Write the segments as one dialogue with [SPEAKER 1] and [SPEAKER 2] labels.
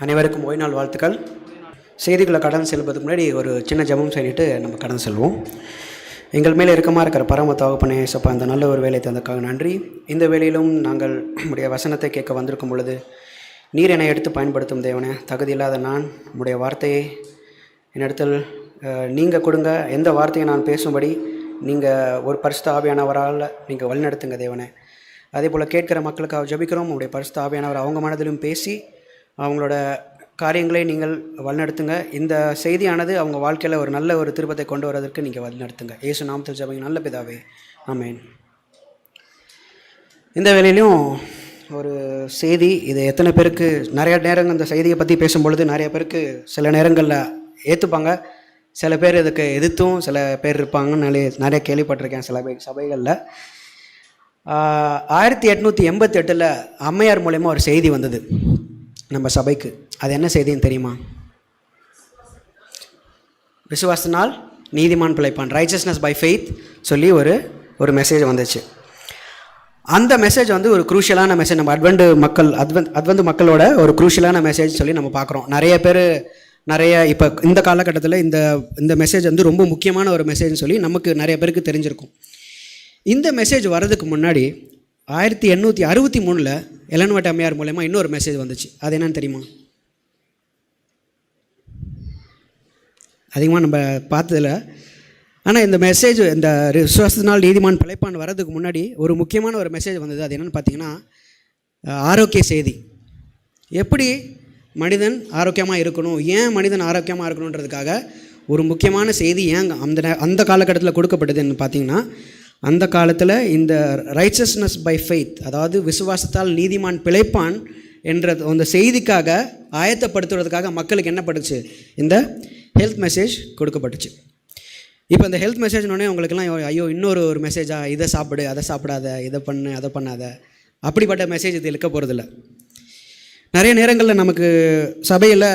[SPEAKER 1] அனைவருக்கும் ஓய்வு நாள் வாழ்த்துக்கள். செய்திகளை கடந்து செல்வதுக்கு முன்னாடி ஒரு சின்ன ஜெபம் சொல்லிட்டு நம்ம கடந்து செல்வோம். எங்கள் மேலே இறுக்கமாக இருக்கிற பரம தகப்பனே இயேசப்பா, இந்த நல்ல ஒரு வேலை தந்ததுக்காக நன்றி. இந்த வேளையிலும் நாங்கள் உடைய வசனத்தை கேட்க வந்திருக்கும் பொழுது நீர் என்னை எடுத்து பயன்படுத்தும் தேவனே. தகுதி இல்லாத நான் உடைய வார்த்தையை என்னிடத்தில் நீங்கள் கொடுங்க. எந்த வார்த்தையை நான் பேசும்படி நீங்கள் ஒரு பரிசுத்த ஆவியானவரால் நீங்கள் வழிநடத்துங்க தேவனே. அதே போல் கேட்குற மக்களுக்காக ஜெபிக்கிறோம். உடைய பரிசுத்த ஆவியானவர் அவங்க மனதிலும் பேசி அவங்களோட காரியங்களை நீங்கள் வழிநடத்துங்க. இந்த செய்தியானது அவங்க வாழ்க்கையில் ஒரு நல்ல ஒரு திருப்பத்தை கொண்டு வரதற்கு நீங்கள் வழிநடத்துங்க. இயேசு நாமத்தில் ஜெபிங்க நல்ல பிதாவே, ஆமென். இந்த வேளையிலும் ஒரு செய்தி, இது எத்தனை பேருக்கு நிறைய நேரங்கள் இந்த செய்தியை பற்றி பேசும்பொழுது நிறைய பேருக்கு சில நேரங்களில் ஏற்றுப்பாங்க, சில பேர் இதுக்கு எதிர்த்தும் சில பேர் இருப்பாங்கன்னு நிறைய கேள்விப்பட்டிருக்கேன் சில சபைகளில். 1888 அம்மையார் மூலயமா ஒரு செய்தி வந்தது நம்ம சபைக்கு. அது என்ன செய்தின்னு தெரியுமா? விசுவாசனால் நீதிமான் பிழைப்பான், ரைச்சஸ்னஸ் பை ஃபெய்த் சொல்லி ஒரு மெசேஜ் வந்துச்சு. அந்த மெசேஜ் ஒரு குரூஷியலான மெசேஜ். நம்ம அட்வென்ட் மக்களோட ஒரு குரூஷியலான மெசேஜ் சொல்லி நம்ம பார்க்குறோம். நிறைய இப்போ இந்த காலகட்டத்தில் இந்த மெசேஜ் ரொம்ப முக்கியமான ஒரு மெசேஜ்னு சொல்லி நமக்கு நிறைய பேருக்கு தெரிஞ்சிருக்கும். இந்த மெசேஜ் வர்றதுக்கு முன்னாடி 1863 எலன் ஒயிட் அம்மையார் மூலமா இன்னொரு மெசேஜ் வந்துச்சு. அது என்னன்னு தெரியுமா? அதிகமாக நம்ம பார்த்ததில்ல. ஆனால் இந்த மெசேஜ், இந்த விசுவாசத்தினால் நீதிமான் பிழைப்பான் வர்றதுக்கு முன்னாடி ஒரு முக்கியமான ஒரு மெசேஜ் வந்தது. அது என்னென்னு பார்த்தீங்கன்னா, ஆரோக்கிய செய்தி. எப்படி மனிதன் ஆரோக்கியமாக இருக்கணும், ஏன் மனிதன் ஆரோக்கியமாக இருக்கணுன்றதுக்காக ஒரு முக்கியமான செய்தி ஏன் அந்த காலகட்டத்தில் கொடுக்கப்பட்டதுன்னு பார்த்தீங்கன்னா, அந்த காலத்தில் இந்த ரைச்சஸ்னஸ் பை ஃபெய்த், அதாவது விசுவாசத்தால் நீதிமான் பிழைப்பான் என்ற அந்த செய்திக்காக ஆயத்தப்படுத்துவதற்காக மக்களுக்கு என்ன பட்டுச்சு, இந்த ஹெல்த் மெசேஜ் கொடுக்கப்பட்டுச்சு. இப்போ இந்த ஹெல்த் மெசேஜ்னோடனே உங்களுக்கெல்லாம் ஐயோ இன்னொரு மெசேஜா, இதை சாப்பிடு அதை சாப்பிடாத, இதை பண்ணு அதை பண்ணாத, அப்படிப்பட்ட மெசேஜ் இது இருக்க போகிறதில்ல. நிறைய நேரங்களில் நமக்கு சபையில்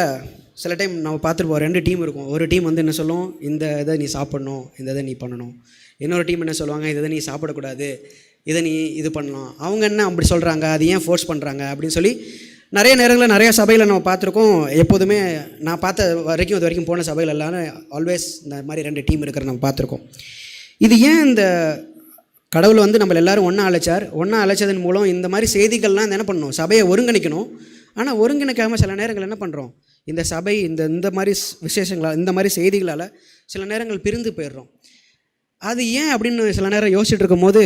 [SPEAKER 1] சில டைம் நம்ம பார்த்துருப்போம், 2 டீம் இருக்கும். ஒரு டீம் என்ன சொல்லும், இந்த இதை நீ சாப்பிட்ணும், இந்த இதை நீ பண்ணணும். இன்னொரு டீம் என்ன சொல்லுவாங்க, இதை நீ சாப்பிடக்கூடாது, இதை நீ இது பண்ணலாம். அவங்க என்ன அப்படி சொல்கிறாங்க, அது ஏன் ஃபோர்ஸ் பண்ணுறாங்க அப்படின்னு சொல்லி நிறைய நேரங்களில் நிறைய சபையில் நம்ம பார்த்துருக்கோம். எப்போதுமே நான் பார்த்த வரைக்கும் இது வரைக்கும் போன சபையில் எல்லாரும் ஆல்வேஸ் இந்த மாதிரி 2 டீம் இருக்கிற நம்ம பார்த்துருக்கோம். இது ஏன் இந்த கடவுள் நம்மளை எல்லோரும் ஒன்றா அழைச்சதன் மூலம் இந்த மாதிரி செய்திகள்லாம் என்ன பண்ணணும், சபையை ஒருங்கிணைக்கணும். ஆனால் ஒருங்கிணைக்காமல் சில நேரங்கள் என்ன பண்ணுறோம், இந்த சபை இந்த மாதிரி விசேஷங்களால், இந்த மாதிரி செய்திகளால் சில நேரங்கள் பிரிந்து போயிடுறோம். அது ஏன் அப்படின்னு சில நேரம் யோசிச்சுட்டு இருக்கும்போது,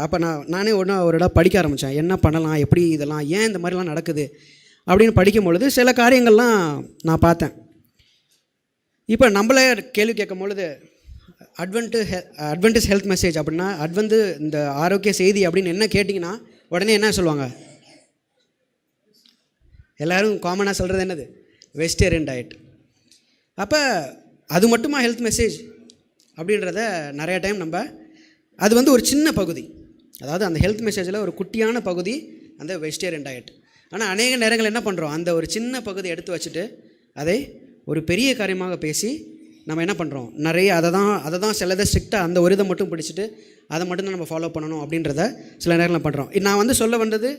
[SPEAKER 1] அப்போ நானே ஒரு இடம் படிக்க ஆரம்பித்தேன். என்ன பண்ணலாம், எப்படி இதெல்லாம், ஏன் இந்த மாதிரிலாம் நடக்குது அப்படின்னு படிக்கும் பொழுது சில காரியங்கள்லாம் நான் பார்த்தேன். இப்போ நம்மளே கேள்வி கேட்கும் பொழுது, அட்வென்டிஸ் ஹெல்த் மெசேஜ் அப்படின்னா, இந்த ஆரோக்கிய செய்தி அப்படின்னு என்ன கேட்டிங்கன்னா உடனே என்ன சொல்லுவாங்க, எல்லோரும் காமனாக சொல்கிறது என்னது, வெஜிடேரியன் டயட். அப்போ அது மட்டுமா ஹெல்த் மெசேஜ் அப்படின்றத நிறைய டைம் அது ஒரு சின்ன பகுதி, அதாவது அந்த ஹெல்த் மெசேஜில் ஒரு குட்டியான பகுதி அந்த வெஜிடேரியன் டயட். ஆனால் அநேக நேரங்கள் என்ன பண்ணுறோம், அந்த ஒரு சின்ன பகுதி எடுத்து வச்சுட்டு அதை ஒரு பெரிய காரியமாக பேசி நம்ம என்ன பண்ணுறோம், நிறைய அதை தான் சிலதை ஸ்ட்ரிக்டாக அந்த ஒரு இதை மட்டும் பிடிச்சிட்டு அதை மட்டும்தான் நம்ம ஃபாலோ பண்ணணும் அப்படின்றத சில நேரங்களில் பண்ணுறோம். நான் சொல்ல வந்தது,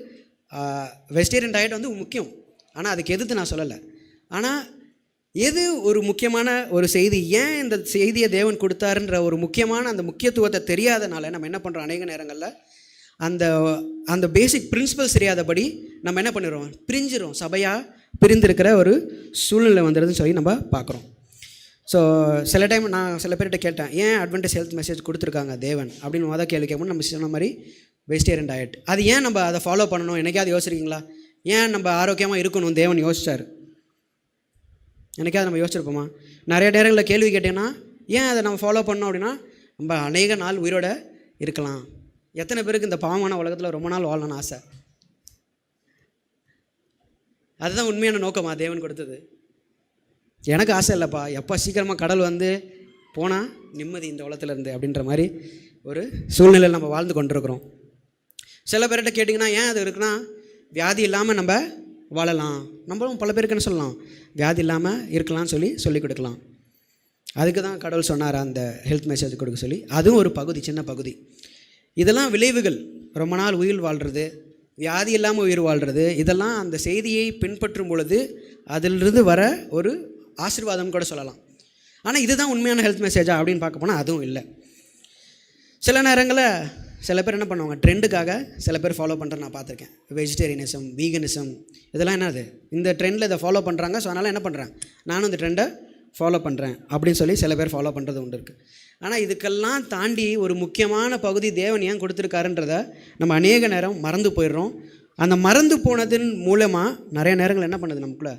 [SPEAKER 1] வெஜிடேரியன் டயட் முக்கியம், ஆனால் அதுக்கு எதிர்த்து நான் சொல்லலை. ஆனால் எது ஒரு முக்கியமான ஒரு செய்தி, ஏன் இந்த செய்தியை தேவன் கொடுத்தாருன்ற ஒரு முக்கியமான அந்த முக்கியத்துவத்தை தெரியாதனால நம்ம என்ன பண்ணுறோம், அநேக நேரங்களில் அந்த பேசிக் பிரின்சிபல்ஸ் தெரியாதபடி நம்ம என்ன பண்ணிடுறோம், பிரிஞ்சிடும், சபையாக பிரிந்திருக்கிற ஒரு சூழ்நிலை வந்துடுதுன்னு சொல்லி நம்ம பார்க்குறோம். ஸோ சில டைம் நான் சில பேர்கிட்ட கேட்டேன், ஏன் அட்வென்டிஸ் ஹெல்த் மெசேஜ் கொடுத்துருக்காங்க தேவன் அப்படின்னு மொதல் கேள்வி கேட்கணும். நம்ம சொன்ன மாதிரி வெஜிடேரியன் டயட், அது ஏன் நம்ம அதை ஃபாலோ பண்ணணும், என்னைக்காவது யோசிச்சிருக்கீங்களா? ஏன் நம்ம ஆரோக்கியமாக இருக்கணும் தேவன் யோசிச்சார்? எனக்காவது நம்ம யோசிச்சிருப்போமா? நிறைய நேரங்களில் கேள்வி கேட்டேன்னா, ஏன் அதை நம்ம ஃபாலோ பண்ணோம் அப்படின்னா, நம்ம அநேக நாள் உயிரோட இருக்கலாம். எத்தனை பேருக்கு இந்த பாவமான உலகத்தில் ரொம்ப நாள் வாழணும்னு ஆசை? அதுதான் உண்மையான நோக்கமா தேவன் கொடுத்தது? எனக்கு ஆசை இல்லைப்பா, எப்போ சீக்கிரமாக கடல் போனால் நிம்மதி இந்த உலகத்தில் இருந்து அப்படின்ற மாதிரி ஒரு சூழ்நிலையில் நம்ம வாழ்ந்து கொண்டிருக்கிறோம். சில பேர்கிட்ட கேட்டிங்கன்னா, ஏன் அது இருக்குன்னா, வியாதி இல்லாமல் நம்ம வாழலாம். நம்மளும் பல பேருக்கு என்ன சொல்லலாம், வியாதி இல்லாமல் இருக்கலாம்னு சொல்லி கொடுக்கலாம். அதுக்கு தான் கடவுள் சொன்னார் அந்த ஹெல்த் மெசேஜ் கொடுக்க சொல்லி. அதுவும் ஒரு பகுதி, சின்ன பகுதி. இதெல்லாம் விளைவுகள். ரொம்ப நாள் உயிர் வாழ்கிறது, வியாதி இல்லாமல் உயிர் வாழ்கிறது, இதெல்லாம் அந்த செய்தியை பின்பற்றும் பொழுது அதிலிருந்து வர ஒரு ஆசீர்வாதம் கூட சொல்லலாம். ஆனால் இதுதான் உண்மையான ஹெல்த் மெசேஜா அப்படின்னு பார்க்க போனால் அதுவும் இல்லை. சில நேரங்களில் சில பேர் என்ன பண்ணுவாங்க, ட்ரெண்டுக்காக சில பேர் ஃபாலோ பண்ணுறேன் நான் பார்த்துருக்கேன். வெஜிடேரியனிசம், வீகனிசம், இதெல்லாம் என்னது, இந்த ட்ரெண்டில் இதை ஃபாலோ பண்ணுறாங்க, ஸோ அதனால் என்ன பண்ணுறேன், நானும் இந்த ட்ரெண்டை ஃபாலோ பண்ணுறேன் அப்படின்னு சொல்லி சில பேர் ஃபாலோ பண்ணுறது உண்டு இருக்குது. ஆனால் இதுக்கெல்லாம் தாண்டி ஒரு முக்கியமான பகுதி தேவன் ஏன் கொடுத்துருக்காருன்றத நம்ம அநேக நேரம் மறந்து போயிடுறோம். அந்த மறந்து போனதன் மூலமாக நிறைய நேரங்கள் என்ன பண்ணுது, நமக்குள்ளே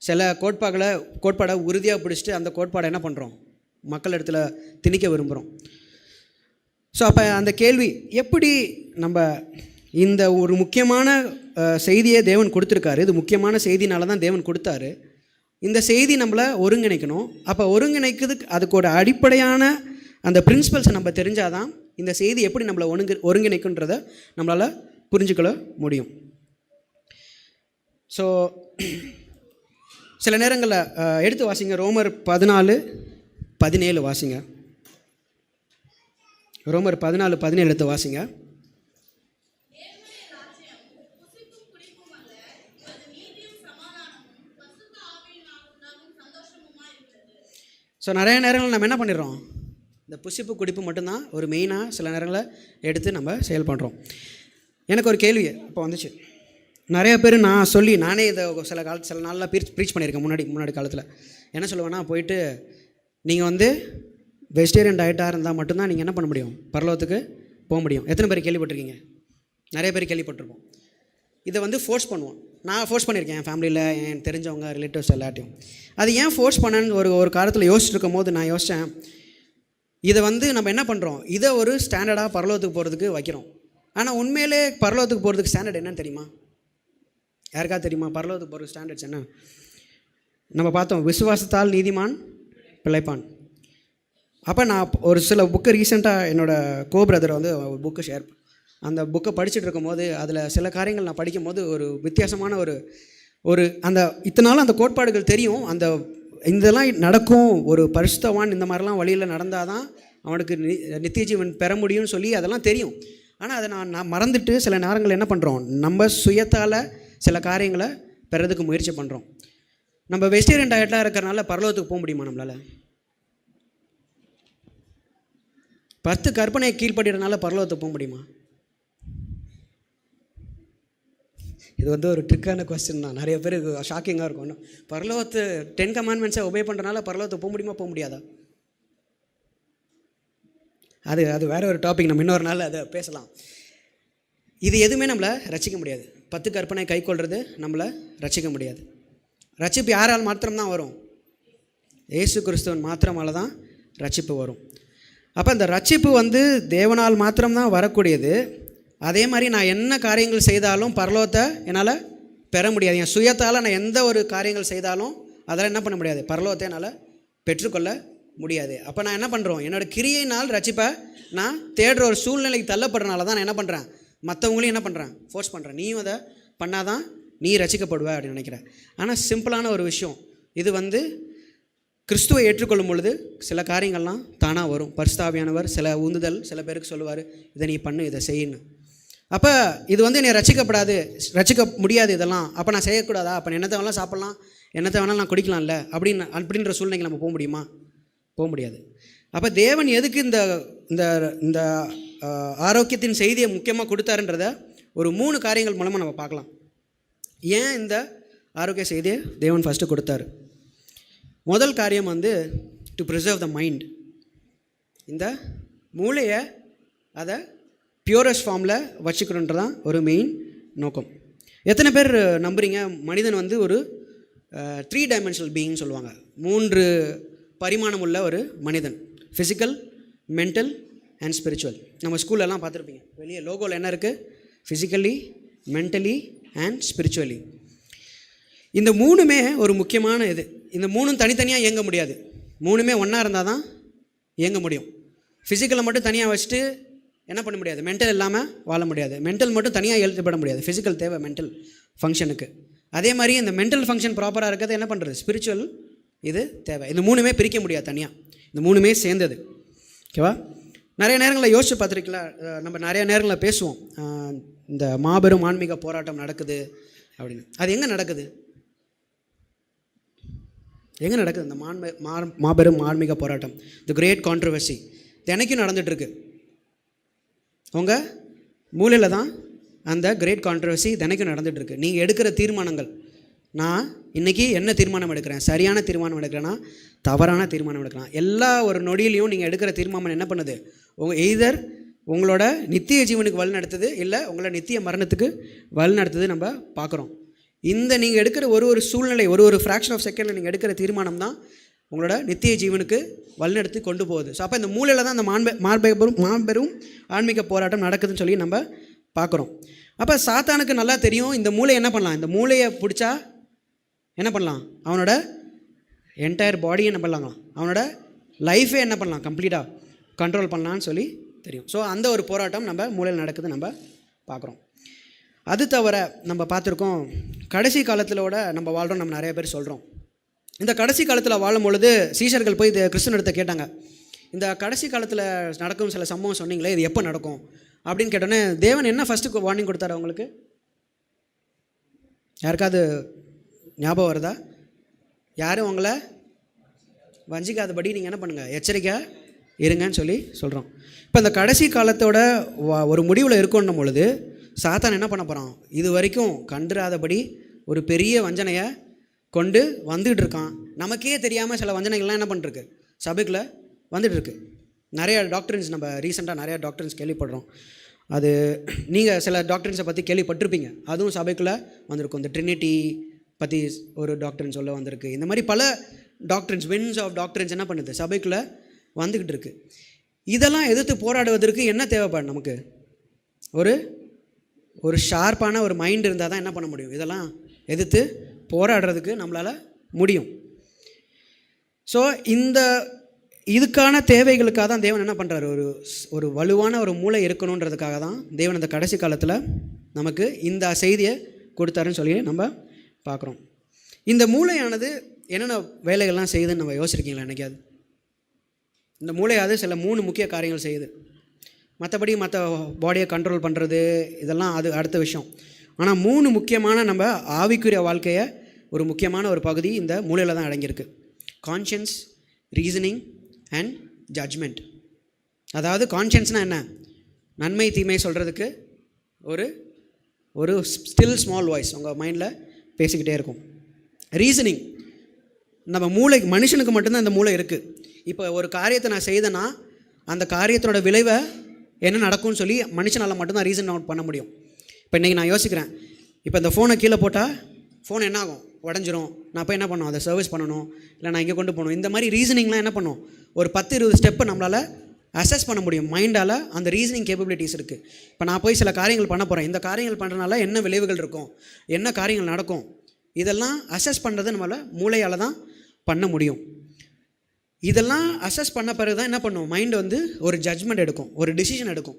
[SPEAKER 1] சில கோட்பாடை உறுதியாக பிடிச்சிட்டு அந்த கோட்பாடை என்ன பண்ணுறோம், மக்கள் இடத்துல திணிக்க விரும்புகிறோம். ஸோ அப்போ அந்த கேள்வி, எப்படி நம்ம இந்த ஒரு முக்கியமான செய்தியை தேவன் கொடுத்துருக்காரு, இது முக்கியமான செய்தினால தான் தேவன் கொடுத்தாரு, இந்த செய்தி நம்மளை ஒருங்கிணைக்கணும். அப்போ ஒருங்கிணைக்கிறதுக்கு அதுக்கோட அடிப்படையான அந்த பிரின்சிபல்ஸை நம்ம தெரிஞ்சாதான் இந்த செய்தி எப்படி நம்மளை ஒருங்கிணைக்குன்றதை நம்மளால் புரிஞ்சுக்கொள்ள முடியும். ஸோ சில நேரங்களில் எடுத்து வாசிங்க, ரோமர் 14:17 வாசிங்க. ரோமர் 14:17 எடுத்து வாசிங்க. ஸோ நிறைய நேரங்களில் நம்ம என்ன பண்ணிடுறோம், இந்த புசிப்பு குடிப்பு மட்டும்தான் ஒரு மெயினாக சில நேரங்களில் எடுத்து நம்ம செயல் பண்ணுறோம். எனக்கு ஒரு கேள்வி இப்போ வந்துச்சு. நிறைய பேர் நானே இதை சில நாளில் ப்ரீச் பண்ணியிருக்கேன். முன்னாடி காலத்தில் என்ன சொல்லுவேன்னா, போயிட்டு நீங்கள் வெஜிடேரியன் டயட்டாக இருந்தால் மட்டும்தான் நீங்கள் என்ன பண்ண முடியும், பரலோகத்துக்கு போக முடியும். எத்தனை பேர் கேள்விப்பட்டிருக்கீங்க? நிறைய பேர் கேள்விப்பட்டிருப்போம். இதை ஃபோர்ஸ் பண்ணுவோம். நான் ஃபோர்ஸ் பண்ணியிருக்கேன், என் ஃபேமிலியில் என் தெரிஞ்சவங்க ரிலேட்டிவ்ஸ் எல்லாத்தையும். அது ஏன் ஃபோர்ஸ் பண்ணேன்னு ஒரு காலத்தில் யோசிச்சுட்டு இருக்கும் போது நான் யோசித்தேன், இதை நம்ம என்ன பண்ணுறோம், இதை ஒரு ஸ்டாண்டர்டாக பரலோகத்துக்கு போகிறதுக்கு வைக்கிறோம். ஆனால் உண்மையிலே பரலோகத்துக்கு போகிறதுக்கு ஸ்டாண்டர்ட் என்னன்னு தெரியுமா? யாருக்காவது தெரியுமா பரலோகத்துக்கு போகிற ஸ்டாண்டர்ட்ஸ் என்ன? நம்ம பார்த்தோம், விசுவாசத்தால் நீதிமான் பிழைப்பான். அப்போ நான் ஒரு சில புக்கை ரீசெண்டாக என்னோடய பிரதரை ஒரு புக்கு ஷேர், அந்த புக்கை படிச்சுட்டு இருக்கும்போது அதில் சில காரியங்கள் நான் படிக்கும் போது ஒரு வித்தியாசமான ஒரு அந்த இத்தனாலும் அந்த கோட்பாடுகள் தெரியும், இதெல்லாம் நடக்கும், ஒரு பரிசுத்தவான் இந்த மாதிரிலாம் வழியில் நடந்தால் தான் அவனுக்கு நித்திய ஜீவன் பெற முடியும்னு சொல்லி அதெல்லாம் தெரியும். ஆனால் அதை நான் மறந்துட்டு சில நேரங்கள் என்ன பண்ணுறோம், நம்ம சுயத்தால் சில காரியங்களை பெறதுக்கு முயற்சி பண்ணுறோம். நம்ம வெஜிடேரியன் டயட்டாக இருக்கிறனால பரலோகத்துக்கு போக முடியுமா நம்மளால்? 10 கற்பனையை கீழ்ப்படுறதுனால பரலோகத்துக்கு போக முடியுமா? இது ஒரு ட்ரிக்கான கொஸ்டின் தான். நிறைய பேருக்கு ஷாக்கிங்காக இருக்கும். பரலோகத்து 10 கமாண்ட்மெண்ட்ஸை ஒபே பண்ணுறதுனால பரலோகத்துக்கு போக முடியுமா, போக முடியாதா? அது வேறு ஒரு டாபிக், நம்ம இன்னொரு நாள் அதை பேசலாம். இது எதுவுமே நம்மளை ரசிக்க முடியாது. 10 கற்பனை கை கொள்வது நம்மளை ரசிக்க முடியாது. ரட்சிப்பு யாரால் மாத்திரம்தான் வரும்? இயேசு கிறிஸ்துவன் மாத்திரமால தான் ரட்சிப்பு வரும். அப்போ இந்த ரட்சிப்பு தேவனால் மாத்திரம்தான் வரக்கூடியது. அதே மாதிரி நான் என்ன காரியங்கள் செய்தாலும் பரலோகத்தை என்னால் பெற முடியாது. என் சுயத்தால் நான் எந்த ஒரு காரியங்கள் செய்தாலும் அதெல்லாம் என்ன பண்ண முடியாது, பரலோகத்தை என்னால் பெற்றுக்கொள்ள முடியாது. அப்போ நான் என்ன பண்ணுறோம், என்னோடய கிரியையினால் ரட்சிப்பை நான் தேடுற ஒரு சூழ்நிலைக்கு தள்ளப்படுறனால தான் நான் என்ன பண்ணுறேன், மற்றவங்களையும் என்ன பண்ணுறேன், ஃபோர்ஸ் பண்ணுறேன். நீயும் அதை பண்ணாதான் நீ ரட்சிக்கப்படுவ அப்படின்னு நினைக்கிறேன். ஆனால் சிம்பிளான ஒரு விஷயம், இது கிறிஸ்துவை ஏற்றுக்கொள்ளும் பொழுது சில காரியங்கள்லாம் தானாக வரும். பரிசுத்த ஆவியானவர் சில உந்துதல் சில பேருக்கு சொல்லுவார், இதை நீ பண்ணு, இதை செய்யன்னு. அப்போ இது என்னை ரட்சிக்க முடியாது இதெல்லாம். அப்போ நான் செய்யக்கூடாதா? அப்போ என்னத்தை வேணாலும் சாப்பிட்லாம், என்னத்தை வேணாலும் நான் குடிக்கலாம்ல அப்படின்ற சூழ்நிலைக்கு நம்ம போக முடியுமா? போக முடியாது. அப்போ தேவன் எதுக்கு இந்த ஆரோக்கியத்தின் செய்தியை முக்கியமாக கொடுத்தாருன்றத ஒரு 3 காரியங்கள் மூலமாக நம்ம பார்க்கலாம். ஏன் இந்த ஆரோக்கிய செய்தியை தேவன் ஃபஸ்ட்டு கொடுத்தாரு? முதல் காரியம் டு ப்ரிசர்வ் த மைண்ட். இந்த மூளையை அதை பியூரஸ்ட் ஃபார்மில் வச்சுக்கணுன்றதான் ஒரு மெயின் நோக்கம். எத்தனை பேர் நம்புறீங்க மனிதன் ஒரு 3 டைமென்ஷனல் பீயிங் சொல்லுவாங்க, 3 பரிமாணம் உள்ள ஒரு மனிதன், ஃபிசிக்கல், மென்டல் அண்ட் ஸ்பிரிச்சுவல். நம்ம ஸ்கூல்லலாம் பார்த்துருப்பீங்க, வெளியே லோகோவில் என்ன இருக்குது, ஃபிசிக்கலி, மென்டலி அண்ட் ஸ்பிரிச்சுவலி. இந்த 3மே ஒரு முக்கியமான இது. இந்த 3ம் தனித்தனியாக இயங்க முடியாது, 3மே ஒன்றா இருந்தால் தான் இயங்க முடியும். ஃபிசிக்கலை மட்டும் தனியாக வச்சுட்டு என்ன பண்ண முடியாது, மென்டல் இல்லாமல் வாழ முடியாது. மென்டல் மட்டும் தனியாக எழுதப்பட முடியாது, ஃபிசிக்கல் தேவை மென்டல் ஃபங்க்ஷனுக்கு. அதே மாதிரி இந்த மென்டல் ஃபங்க்ஷன் ப்ராப்பராக இருக்கிறது என்ன பண்ணுறது, ஸ்பிரிச்சுவல் இது தேவை. இந்த 3மே பிரிக்க முடியாது தனியாக, இந்த 3மே சேர்ந்தது. ஓகேவா? நிறைய நேரங்களில் யோசிச்சு பார்த்துருக்கீங்களா, நம்ம நிறைய நேரங்களில் பேசுவோம், இந்த மாபெரும் ஆன்மீக போராட்டம் நடக்குது அப்படின்னு. அது எங்கே நடக்குது? எங்கே நடக்குது இந்த மாபெரும் ஆன்மீக போராட்டம்? தி கிரேட் கான்ட்ரவர்சி தினைக்கும் நடந்துகிட்ருக்கு. உங்கள் மூலையில் தான் அந்த கிரேட் கான்ட்ரவர்சி தினைக்கும் நடந்துகிட்ருக்கு. நீங்கள் எடுக்கிற தீர்மானங்கள், நான் இன்றைக்கி என்ன தீர்மானம் எடுக்கிறேன், சரியான தீர்மானம் எடுக்கிறேன்னா தவறான தீர்மானம் எடுக்கலாம். எல்லா ஒரு நொடியிலையும் நீங்கள் எடுக்கிற தீர்மானம் என்ன பண்ணுது? எய்தர் உங்களோட நித்திய ஜீவனுக்கு வழி நடத்துது, இல்லை உங்களோட நித்திய மரணத்துக்கு வழி நடத்துது நம்ம பார்க்குறோம். இந்த நீங்கள் எடுக்கிற ஒரு சூழ்நிலை, ஒரு ஃப்ராக்ஷன் ஆஃப் செகண்டில் நீங்கள் எடுக்கிற தீர்மானம் தான் உங்களோட நித்திய ஜீவனுக்கு வழிநடத்தி கொண்டு போகுது. ஸோ அப்போ இந்த மூலையில் தான் அந்த மாபெரும் ஆன்மீக போராட்டம் நடக்குதுன்னு சொல்லி நம்ம பார்க்குறோம். அப்போ சாத்தானுக்கு நல்லா தெரியும் இந்த மூளை என்ன பண்ணலாம், இந்த மூளையை பிடிச்சா என்ன பண்ணலாம், அவனோட என்டையர் பாடியை என்ன பண்ணலாம், அவனோட லைஃபே என்ன பண்ணலாம், கம்ப்ளீட்டாக கண்ட்ரோல் பண்ணலான்னு சொல்லி தெரியும். ஸோ அந்த ஒரு போராட்டம் நம்ம மூளையில் நடக்குது நம்ம பார்க்குறோம். அது தவிர நம்ம பார்த்துருக்கோம், கடைசி காலத்திலோட நம்ம வாழ்கிறோம், நம்ம நிறைய பேர் சொல்கிறோம். இந்த கடைசி காலத்தில் வாழும் பொழுது சீஷர்கள் போய் கிறிஸ்துவனிடத்தை கேட்டாங்க, இந்த கடைசி காலத்தில் நடக்கும் சில சம்பவம் சொன்னீங்களே, இது எப்போ நடக்கும் அப்படின்னு கேட்டோன்னே தேவன் என்ன ஃபஸ்ட்டு வார்னிங் கொடுத்தாரு அவங்களுக்கு? யாருக்காவது ஞாபகம் வருதா? யாரும் உங்களை வஞ்சிக்காதபடி நீங்கள் என்ன பண்ணுங்கள், எச்சரிக்கையாக இருங்கன்னு சொல்லி சொல்கிறோம். இப்போ இந்த கடைசி காலத்தோட ஒரு முடிவில் இருக்கணும் பொழுது சாத்தான் என்ன பண்ண போகிறான், இது வரைக்கும் கண்டுராதபடி ஒரு பெரிய வஞ்சனையை கொண்டு வந்துகிட்டு இருக்கான். நமக்கே தெரியாமல் சில வஞ்சனைகள்லாம் என்ன பண்ணிருக்கு, சபைக்குள்ளே வந்துட்டுருக்கு. நிறைய டாக்டரின்ஸ் நம்ம ரீசெண்டாக நிறையா டாக்டரின்ஸ் கேள்விப்படுறோம். அது நீங்கள் சில டாக்டரின்ஸை பற்றி கேள்விப்பட்டிருப்பீங்க, அதுவும் சபைக்குள்ளே வந்திருக்கும். இந்த ட்ரினிட்டி பற்றி ஒரு டாக்டரின் சொல்ல வந்திருக்கு. இந்த மாதிரி பல டாக்டரின்ஸ், வின்ஸ் ஆஃப் டாக்டரின்ஸ் என்ன பண்ணுது, சபைக்குள்ளே வந்துக்கிட்டு இருக்குது. இதெல்லாம் எதிர்த்து போராடுவதற்கு என்ன தேவைப்படும்? நமக்கு ஒரு ஷார்ப்பான ஒரு மைண்ட் இருந்தால் தான் என்ன பண்ண முடியும், இதெல்லாம் எதிர்த்து போராடுறதுக்கு நம்மளால் முடியும். ஸோ இதுக்கான தேவைகளுக்காக தான் தேவன் என்ன பண்ணுறாரு, ஒரு வலுவான ஒரு மூளை இருக்கணுன்றதுக்காக தான் தேவன் இந்த கடைசி காலத்தில் நமக்கு இந்த செய்தியை கொடுத்தாருன்னு சொல்லி நம்ம பார்க்குறோம். இந்த மூளையானது என்னென்ன வேலைகள்லாம் செய்யுதுன்னு நம்ம யோசிச்சிருக்கீங்களா என்னைக்காவது? இந்த மூளையாவது சில 3 முக்கிய காரியங்கள் செய்யுது. மற்றபடி மற்ற பாடியை கண்ட்ரோல் பண்ணுறது இதெல்லாம் அது அடுத்த விஷயம். ஆனால் 3 முக்கியமான நம்ம ஆவிக்குரிய வாழ்க்கையை ஒரு முக்கியமான ஒரு பகுதி இந்த மூளையில் தான் அடங்கியிருக்கு. Conscience, reasoning and judgment. அதாவது கான்ஷியன்ஸ்னால் என்ன, நன்மை தீமை சொல்கிறதுக்கு ஒரு ஸ்டில் ஸ்மால் வாய்ஸ் உங்கள் மைண்டில் பேசிக்கிட்டே இருக்கும். ரீசனிங், நம்ம மனுஷனுக்கு மட்டும்தான் இந்த மூளை இருக்குது. இப்போ ஒரு காரியத்தை நான் செய்தேன்னா அந்த காரியத்தோட விளைவை என்ன நடக்கும்னு சொல்லி மனுஷனால் மட்டும்தான் ரீசன் அவுட் பண்ண முடியும். இப்போ இன்றைக்கி நான் யோசிக்கிறேன், இப்போ இந்த ஃபோனை கீழே போட்டால் ஃபோன் என்ன ஆகும், உடஞ்சிரும், நான் போய் என்ன பண்ணணும், அதை சர்வீஸ் பண்ணணும், இல்லை நான் இங்கே கொண்டு போகணும். இந்த மாதிரி ரீசனிங்லாம் என்ன பண்ணும், ஒரு 10-20 ஸ்டெப்பை நம்மளால் அசஸ் பண்ண முடியும். மைண்டால் அந்த ரீசனிங் கேப்பபிலிட்டிஸ் இருக்குது. இப்போ நான் போய் சில காரியங்கள் பண்ண போகிறேன், இந்த காரியங்கள் பண்ணுறதுனால என்ன விளைவுகள் இருக்கும், என்ன காரியங்கள் நடக்கும், இதெல்லாம் அசஸ் பண்ணுறது நம்மளால் மூளையால் தான் பண்ண முடியும். இதெல்லாம் அசஸ் பண்ண பிறகு தான் என்ன பண்ணும், மைண்டு ஒரு ஜட்ஜ்மெண்ட் எடுக்கும், ஒரு டிசிஷன் எடுக்கும்.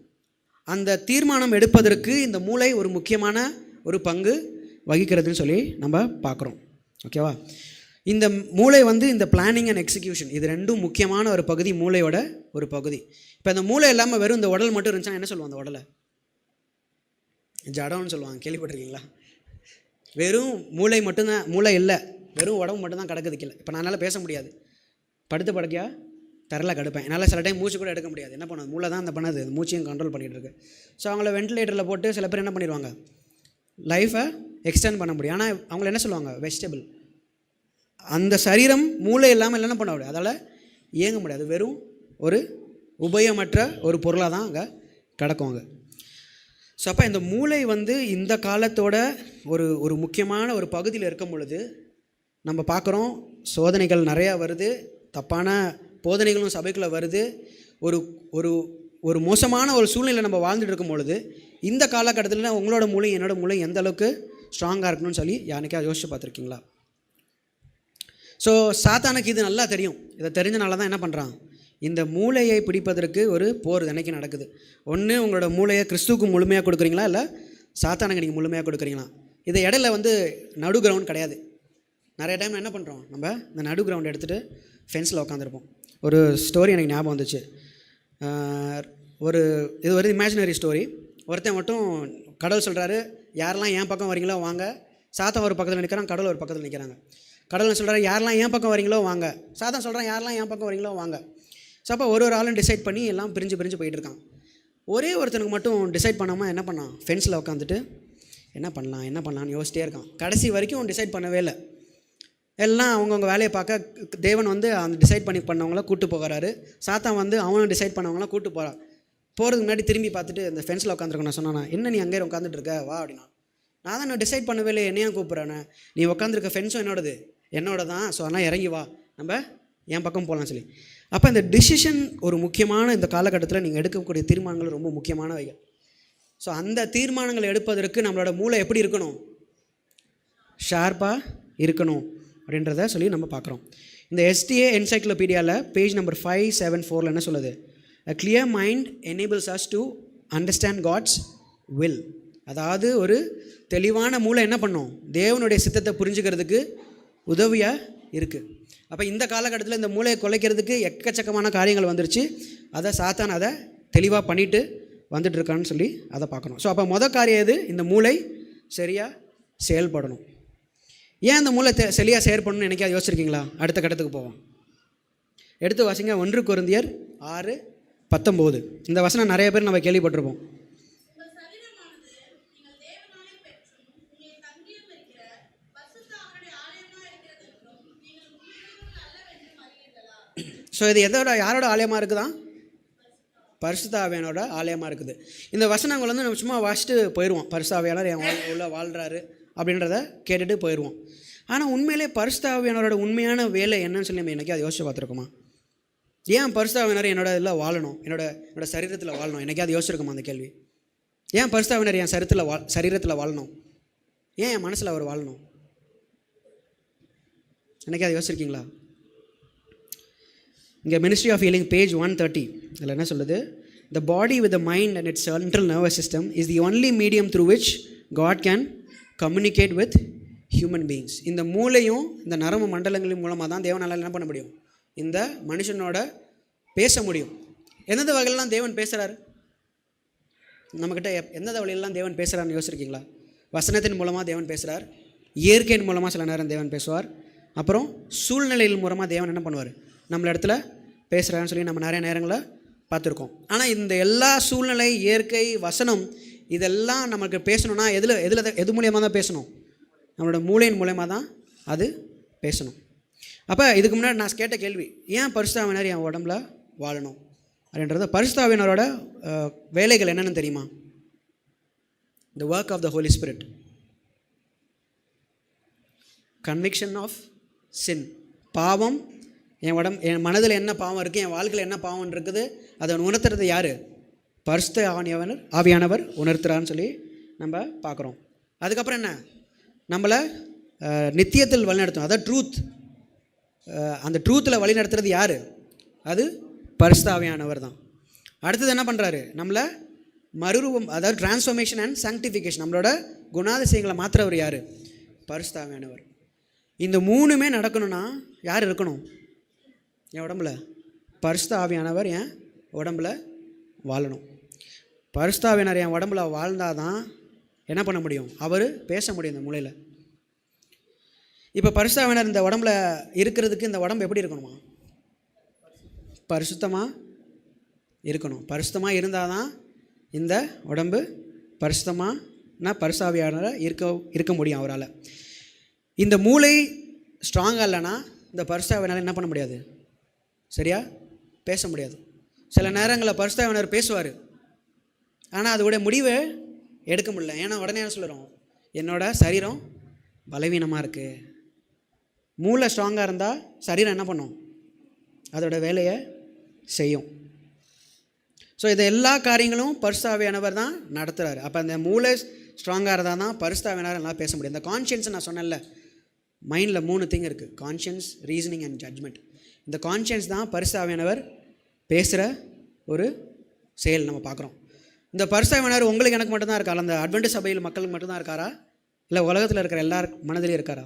[SPEAKER 1] அந்த தீர்மானம் எடுப்பதற்கு இந்த மூளை ஒரு முக்கியமான ஒரு பங்கு வகிக்கிறதுன்னு சொல்லி நம்ம பார்க்குறோம். ஓகேவா? இந்த மூளை இந்த பிளானிங் அண்ட் எக்ஸிக்யூஷன், இது ரெண்டும் முக்கியமான ஒரு பகுதி, மூளையோட ஒரு பகுதி. இப்போ இந்த மூளை இல்லாமல் வெறும் இந்த உடல் மட்டும் இருந்துச்சுன்னா என்ன சொல்லுவாங்க, அந்த உடலை ஜடம்னு சொல்லுவாங்க. கேள்விப்பட்டிருக்கீங்களா? வெறும் மூளை மட்டும்தான், மூளை இல்லை, வெறும் உடம்பு மட்டும்தான் கிடக்குது கீழே. இப்போ நான் என்னால் பேச முடியாது, படுத்த படுக்கையாக தரல கடுப்பேன், என்னால் சில டைம் மூச்சு கூட எடுக்க முடியாது. என்ன பண்ணுது, மூளை தான் அந்த பண்ணது, மூச்சையும் கண்ட்ரோல் பண்ணிகிட்டு இருக்கு. ஸோ அவங்கள வென்டிலேட்டரில் போட்டு சில பேர் என்ன பண்ணிடுவாங்க, லைஃப்பை எக்ஸ்டெண்ட் பண்ண முடியும். ஆனால் அவங்கள என்ன சொல்லுவாங்க, வெஜிடபிள். அந்த சரீரம் மூளை இல்லாமல் என்ன பண்ண முடியாது, அதால் இயங்க முடியாது, வெறும் ஒரு உபயோகமற்ற ஒரு பொருளாக தான் அங்கே கிடக்குவாங்க. ஸோ அப்போ இந்த மூளை இந்த காலத்தோட ஒரு முக்கியமான ஒரு பகுதியில் இருக்கும் பொழுது நம்ம பார்க்குறோம், சோதனைகள் நிறையா வருது, தப்பான போதனைகளும் சபைக்குள்ளே வருது. ஒரு மோசமான ஒரு சூழ்நிலை நம்ம வாழ்ந்துட்டு இருக்கும் பொழுது இந்த காலகட்டத்தில் உங்களோட மூளை என்னோட மூளை எந்த அளவுக்கு ஸ்ட்ராங்காக இருக்கணும்னு சொல்லி யாருக்கா யோசிச்சு பார்த்துருக்கீங்களா? ஸோ சாத்தானுக்கு இது நல்லா தெரியும். இதை தெரிஞ்சனால தான் என்ன பண்ணுறான், இந்த மூளையை பிடிப்பதற்கு ஒரு போர் தினைக்கு நடக்குது. ஒன்று உங்களோட மூளையை கிறிஸ்துவுக்கு முழுமையாக கொடுக்குறீங்களா, இல்லை சாத்தானுக்கு நீங்கள் முழுமையாக கொடுக்குறீங்களா? இது இடையில நடு கிரவுண்ட் கிடையாது. நிறைய டைம் என்ன பண்ணுறோம், நம்ம இந்த நடு கிரவுண்ட் எடுத்துகிட்டு ஃபென்ஸில் உட்காந்துருப்போம். ஒரு ஸ்டோரி எனக்கு ஞாபகம் வந்துச்சு. இது ஒரு இமேஜினரி ஸ்டோரி. ஒருத்தன் மட்டும் கடவுள் சொல்கிறாரு, யாரெல்லாம் என் பக்கம் வரீங்களோ வாங்க. சாத்தான் ஒரு பக்கத்தில் நிற்கிறான், கடவுள் ஒரு பக்கத்தில் நிற்கிறாங்க. கடவுள் சொல்கிறாரு, யாரெல்லாம் என் பக்கம் வரீங்களோ வாங்க. சாத்தான் சொல்கிறான், யாரெல்லாம் என் பக்கம் வரீங்களோ வாங்க. ஸோ அப்போ ஒரு ஆளும் டிசைட் பண்ணி எல்லாம் பிரிஞ்சு போயிட்டு இருக்கான். ஒரே ஒருத்தனுக்கு மட்டும் டிசைட் பண்ணாமல் என்ன பண்ணான், ஃபென்ஸில் உட்காந்துட்டு என்ன பண்ணலான்னு யோசிச்சிட்டே இருக்கான். கடைசி வரைக்கும் டிசைட் பண்ணவே இல்லை. எல்லாம் அவங்கவுங்க வேலையை பார்க்க தேவன் வந்து அந்த டிசைட் பண்ணவங்கள கூப்பிட்டு போகிறாரு. சாத்தான் வந்து அவனும் டிசைட் பண்ணவங்களாம் கூப்பிட்டு போகிறான். போகிறதுக்கு முன்னாடி திரும்பி பார்த்துட்டு இந்த ஃபென்ஸில் உட்காந்துருக்கேன். நான் சொன்னான், என்ன நீ அங்கே உட்காந்துட்டு இருக்க வா அப்படின்னா. நான் தான் நான் டிசைட் பண்ணவே இல்லை, என்னையா கூப்பிட்றேன்னு. நீ உட்காந்துருக்க ஃபென்ஸும் என்னோட தான். ஸோ அதெல்லாம் இறங்கி வா, நம்ம என் பக்கம் போகலாம் சொல்லி. அப்போ இந்த டிசிஷன் ஒரு முக்கியமான, இந்த காலகட்டத்தில் நீங்கள் எடுக்கக்கூடிய தீர்மானங்கள் ரொம்ப முக்கியமானவைகள். ஸோ அந்த தீர்மானங்கள் எடுப்பதற்கு நம்மளோட மூளை எப்படி இருக்கணும், ஷார்ப்பாக இருக்கணும் அப்படின்றத சொல்லி நம்ம பார்க்குறோம். இந்த STA என்சைக்ளோபீடியாவில் பேஜ் நம்பர் 574 என்ன சொல்லுது, A clear mind enables us to understand God's will. அதாவது ஒரு தெளிவான மூளை என்ன பண்ணும், தேவனுடைய சித்தத்தை புரிஞ்சுக்கிறதுக்கு உதவியாக இருக்குது. அப்போ இந்த காலகட்டத்தில் இந்த மூளையை குலைக்கிறதுக்கு எக்கச்சக்கமான காரியங்கள் வந்துருச்சு. அதை சாத்தான் அதை தெளிவாக பண்ணிட்டு வந்துட்டுருக்கான்னு சொல்லி அதை பார்க்கணும். ஸோ அப்போ காரியம் எது, இந்த மூளை சரியாக செயல்படணும். ஏன் இந்த மூளை சரியாக செயல்படணும்னு என்னைக்காவது யோசிச்சிருக்கீங்களா? அடுத்த கட்டத்துக்கு போவோம். எடுத்து வாசிங்க 1 கொரிந்தியர் 6:19. இந்த வசனம் நிறைய பேர் நம்ம கேள்விப்பட்டிருப்போம். ஸோ இது யாரோட ஆலயமாக இருக்குதான், பரிசுத்த ஆவியானோட ஆலயமாக இருக்குது. இந்த வசனங்கள் வந்து நம்ம சும்மா வாசிட்டு போயிடுவோம். பரிசுத்த ஆவியானவர் என் உள்ள வாழ்கிறாரு அப்படின்றத கேட்டுட்டு போயிடுவோம். ஆனால் உண்மையிலே பரிசுத்த ஆவியானவரோட உண்மையான வேலை என்னன்னு சொல்லி நம்ம என்றைக்கு அதை யோசிச்சு பார்த்துருக்கோமா? ஏன் பரிசுத்த ஆவியானவர் என்னோட இதில் வாழணும், என்னோட சரீரத்தில் வாழணும்? என்றைக்கு அதை யோசிச்சிருக்கோமா அந்த கேள்வி? ஏன் பரிசுத்த ஆவியானவர் என் சரீரத்தில் வாழணும்? ஏன் என் மனசில் அவர் வாழணும்? என்றைக்கு அதை யோசிச்சிருக்கீங்களா? இங்கே மினிஸ்ட்ரி ஆஃப் ஹீலிங் பேஜ் 130 இதில் என்ன சொல்லுது, the body with the mind and its central nervous system is the only medium through which God can communicate with human beings. இந்த மூளையும் இந்த நரம்பு மண்டலங்களின் மூலமாக தான் தேவனால் என்ன பண்ண முடியும், இந்த மனுஷனோட பேச முடியும். எந்தெந்த வகையிலலாம் தேவன் பேசுகிறாரு நம்மக்கிட்ட, எந்தெந்த வழியிலலாம் தேவன் பேசுகிறான்னு யோசிச்சிருக்கீங்களா? வசனத்தின் மூலமாக தேவன் பேசுகிறார், இயற்கையின் மூலமாக சில நேரம் தேவன் பேசுவார், அப்புறம் சூழ்நிலையின் மூலமாக தேவன் என்ன பண்ணுவார், நம்மள இடத்துல பேசுகிறான்னு சொல்லி நம்ம நிறைய நேரங்களில் பார்த்துருக்கோம். ஆனால் இந்த எல்லா சூழ்நிலை, இயற்கை, வசனம் இதெல்லாம் நமக்கு பேசணும்னா எது மூலியமாக தான் பேசணும், நம்மளோட மூளையின் மூலயமா தான் அது பேசணும். அப்போ இதுக்கு முன்னாடி நான் கேட்ட கேள்வி, ஏன் பரிசுத்த ஆவியானவர் என் உடம்புல வாழணும் அப்படின்றது. பரிசுத்த ஆவியானவரோட வேலைகள் என்னென்னு தெரியுமா? The work of the holy spirit, conviction of sin, பாவம், என் மனதில் என்ன பாவம் இருக்குது, என் வாழ்க்கையில் என்ன பாவம் இருக்குது, அதை உணர்த்துறது யார்? பரிசுத்த ஆவியானவர் உணர்த்துறான்னு சொல்லி நம்ம பார்க்குறோம். அதுக்கப்புறம் என்ன, நம்மளை நித்தியத்தில் வழிநடத்தும், அதாவது ட்ரூத், அந்த ட்ரூத்தில் வழிநடத்துறது யார்? அது பரிசுத்த ஆவியானவர் தான். அடுத்தது என்ன பண்ணுறாரு, நம்மளை மறுரூபம், அதாவது டிரான்ஸ்ஃபர்மேஷன் அண்ட் சாங்டிஃபிகேஷன், நம்மளோட குணாதிசயங்களை மாற்றுறவர் யார்? பரிசுத்த ஆவியானவர். இந்த மூணுமே நடக்கணும்னா யார் இருக்கணும் என் உடம்புல? பரிசுத்த ஆவியானவர் என் உடம்புல வாழணும். பரிசுத்த ஆவியானவர் என் உடம்புல வாழ்ந்தால் தான் என்ன பண்ண முடியும், அவர் பேச முடியும் இந்த மூலையில். இப்போ பரிசுத்த ஆவியானவர் இந்த உடம்புல இருக்கிறதுக்கு இந்த உடம்பு எப்படி இருக்கணுமா? பரிசுத்தமாக இருக்கணும். பரிசுத்தமாக இருந்தால் தான் இந்த உடம்பு பரிசுத்தமாக பரிசுத்த ஆவியானவரை இருக்க முடியும் அவரால். இந்த மூளை ஸ்ட்ராங்காக இல்லைன்னா இந்த பரிசுத்த ஆவியானவர் என்ன பண்ண முடியாது, சரியா பேச முடியாது. சில நேரங்களில் பரிசுத்த ஆவியானவர் பேசுவார், ஆனால் அதோடைய முடிவை எடுக்க முடியல. ஏன்னா உடனே என்ன சொல்லுறோம், என்னோட சரீரம் பலவீனமாக இருக்குது. மூளை ஸ்ட்ராங்காக இருந்தால் சரீரம் என்ன பண்ணும், அதோட வேலையை செய்யும். ஸோ இது எல்லா காரியங்களும் பரிசுத்த ஆவியானவர் தான் நடத்துகிறார். அப்போ அந்த மூளை ஸ்ட்ராங்காக இருந்தால் தான் பரிசுத்த ஆவியானவர் எல்லாம் பேச முடியும். இந்த கான்ஷியன்ஸ் நான் சொன்னேன்ல, மைண்டில் 3 திங் இருக்குது, கான்ஷியன்ஸ், ரீசனிங் அண்ட் ஜட்ஜ்மெண்ட். இந்த கான்ஷியன்ஸ் தான் பரிசுத்த ஆவியானவர் பேசுகிற ஒரு செயல் நம்ம பார்க்குறோம். இந்த பரிசுத்த ஆவியானவர் உங்களுக்கு எனக்கு மட்டும்தான் இருக்காரா? அந்த அட்வென்டிஸ்ட் சபையில் மக்களுக்கு மட்டும்தான் இருக்காரா, இல்லை உலகத்தில் இருக்கிற எல்லார் மனதிலையும் இருக்காரா?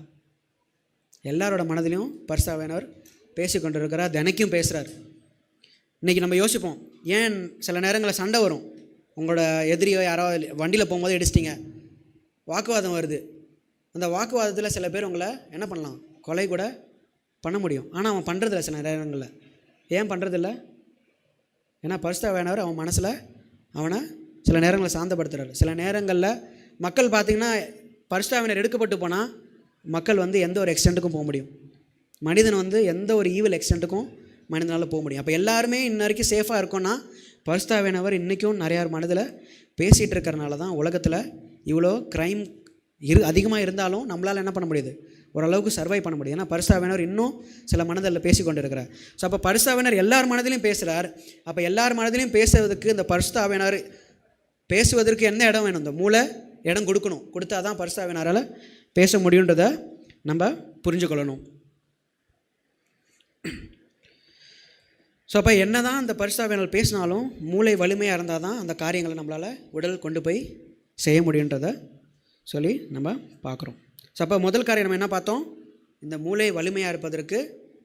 [SPEAKER 1] எல்லாரோட மனதிலையும் பரிசுத்த ஆவியானவர் பேசி கொண்டு இருக்கிறார், தினைக்கும் பேசுகிறார். இன்றைக்கி நம்ம யோசிப்போம், ஏன் சில நேரங்களில் சண்டை வரும், உங்களோட எதிரியோ யாரோ வண்டியில் போகும்போது இடிச்சிட்டிங்க, வாக்குவாதம் வருது. அந்த வாக்குவாதத்தில் சில பேர் உங்களை என்ன பண்ணலாம், கொலை கூட பண்ண முடியும். ஆனால் அவன் பண்ணுறதில்ல சில நேரங்களில். ஏன் பண்ணுறதில்ல? ஏன்னா பரிசுத்தாவியானவர் அவன் மனசில் அவனை சில நேரங்களில் சாந்தப்படுத்துகிறார். சில நேரங்களில் மக்கள் பார்த்திங்கன்னா பரிசுத்தாவியானவர் எடுக்கப்பட்டு போனால் மக்கள் எந்த ஒரு எக்ஸ்டெண்ட்டுக்கும் போக முடியும். மனிதன் எந்த ஒரு ஈவில் எக்ஸ்டெண்ட்டுக்கும் மனிதனால் போக முடியும். அப்போ எல்லாருமே இன்ன வரைக்கும் சேஃபாக இருக்கோன்னா பரிசுத்தாவியானவர் இன்றைக்கும் நிறையா மனதில் பேசிகிட்டு இருக்கிறனால தான் உலகத்தில் இவ்வளோ க்ரைம் அதிகமாக இருந்தாலும் நம்மளால் என்ன பண்ண முடியுது, ஓரளவுக்கு சர்வை பண்ண முடியும். ஏன்னா பரிசுத்தாவியானவர் இன்னும் சில மனதில் பேசி கொண்டு இருக்கிறார். ஸோ அப்போ பரிசுத்தாவியானவர் எல்லார் மனதிலையும் பேசுகிறார். அப்போ எல்லார் மனதிலையும் பேசுவதற்கு இந்த பரிசுத்தாவியானவர் பேசுவதற்கு என்ன இடம் வேணும்? இந்த மூளை இடம் கொடுக்கணும். கொடுத்தா தான் பரிசுத்தாவியானவரால் பேச முடியுன்றதை நம்ம புரிஞ்சுக்கொள்ளணும். ஸோ அப்போ என்ன தான் இந்த பரிசுத்தாவியானவர் பேசினாலும் மூளை வலிமையாக இருந்தால் தான் அந்த காரியங்களை நம்மளால் உடல் கொண்டு போய் செய்ய முடியுன்றதை சொல்லி நம்ம பார்க்குறோம். ஸோ அப்போ முதல் காரியம் நம்ம என்ன பார்த்தோம்? இந்த மூளை வலிமையாக இருப்பதற்கு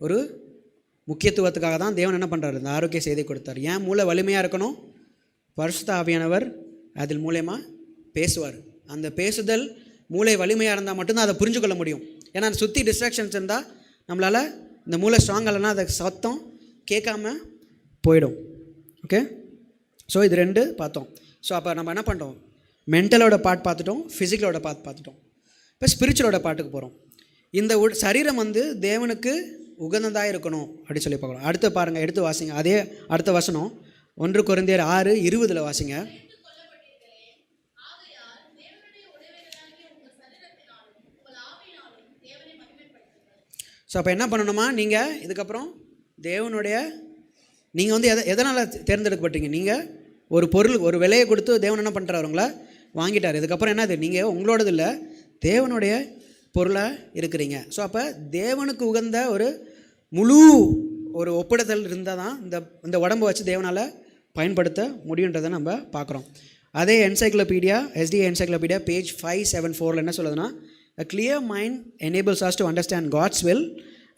[SPEAKER 1] ஒரு முக்கியத்துவத்துக்காக தான் தேவன் என்ன பண்ணுறாரு, இந்த ஆரோக்கிய செய்தி கொடுத்தார். ஏன் மூளை வலிமையாக இருக்கணும்? பரிசுத்த ஆவியானவர் அதில் மூலயமா பேசுவார். அந்த பேசுதல் மூளை வலிமையாக இருந்தால் மட்டும்தான் அதை புரிஞ்சு கொள்ள முடியும். ஏன்னா அதை சுற்றி டிஸ்ட்ராக்ஷன்ஸ் இருந்தால் நம்மளால் இந்த மூளை ஸ்ட்ராங் இல்லைன்னா அதை சத்தம் கேட்காம போயிடும். ஓகே, ஸோ இது ரெண்டு பார்த்தோம். ஸோ அப்போ நம்ம என்ன பண்ணுறோம்? மென்டலோட பார்ட் பார்த்துட்டோம், ஃபிசிக்கலோட பார்ட் பார்த்துட்டோம். இப்போ ஸ்பிரிச்சுவலோட பார்ட்டுக்கு போகிறோம். இந்த சரீரம் தேவனுக்கு உகந்ததாக இருக்கணும் அப்படின்னு சொல்லி பார்க்குறோம். அடுத்து பாருங்கள், எடுத்து வாசிங்க. அதே அடுத்த வசனம் 1 கொரிந்தியர் 6:20 வாசிங்க. ஸோ அப்போ என்ன பண்ணணுமா, நீங்கள் இதுக்கப்புறம் தேவனுடைய நீங்கள் எதனால் தேர்ந்தெடுக்கப்பட்டீங்க? நீங்கள் ஒரு பொருள், ஒரு விலையை கொடுத்து தேவன் என்ன பண்ணுறாரு, உங்களை வாங்கிட்டார். இதுக்கப்புறம் என்னது, நீங்கள் உங்களோடது இல்லை, தேவனுடைய பொருளாக இருக்கிறீங்க. ஸோ அப்போ தேவனுக்கு உகந்த ஒரு முழு ஒரு ஒப்பிடுதல் இருந்தால் தான் இந்த உடம்பை வச்சு தேவனால் பயன்படுத்த முடியுன்றதை நம்ம பார்க்குறோம். அதே என்சைக்ளோபீடியா, எஸ்டிஏ என்சைக்ளோபீடியா பேஜ் 574 என்ன சொல்லுதுன்னா, a clear mind enables us to understand God's will,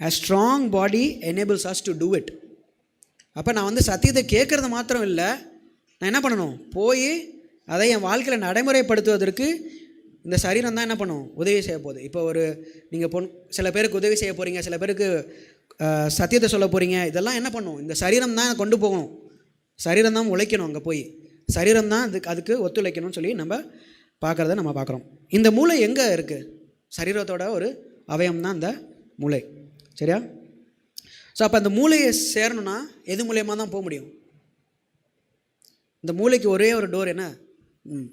[SPEAKER 1] a strong body enables us to do it. அப்போ நான் சத்தியத்தை கேட்குறது மாத்திரம் இல்லை, நான் என்ன பண்ணணும், போய் அதை என் வாழ்க்கையில் நடைமுறைப்படுத்துவதற்கு இந்த சரீரம் தான் என்ன பண்ணும், உதவி செய்ய போகுது. இப்போ நீங்கள் சில பேருக்கு உதவி செய்ய போகிறீங்க, சில பேருக்கு சத்தியத்தை சொல்ல போகிறீங்க. இதெல்லாம் என்ன பண்ணும், இந்த சரீரம் தான் கொண்டு போகணும். சரீரம் தான் உழைக்கணும். அங்கே போய் சரீரம் தான் அதுக்கு ஒத்துழைக்கணும்னு சொல்லி நம்ம பார்க்குறத நம்ம பார்க்குறோம். இந்த மூளை எங்கே இருக்குது? சரீரத்தோட ஒரு அவயம் தான் இந்த மூளை. சரியா? ஸோ அப்போ அந்த மூளையை சேரணும்னா எது மூலியமாக தான் போக முடியும்? இந்த மூளைக்கு ஒரே ஒரு டோர், என்ன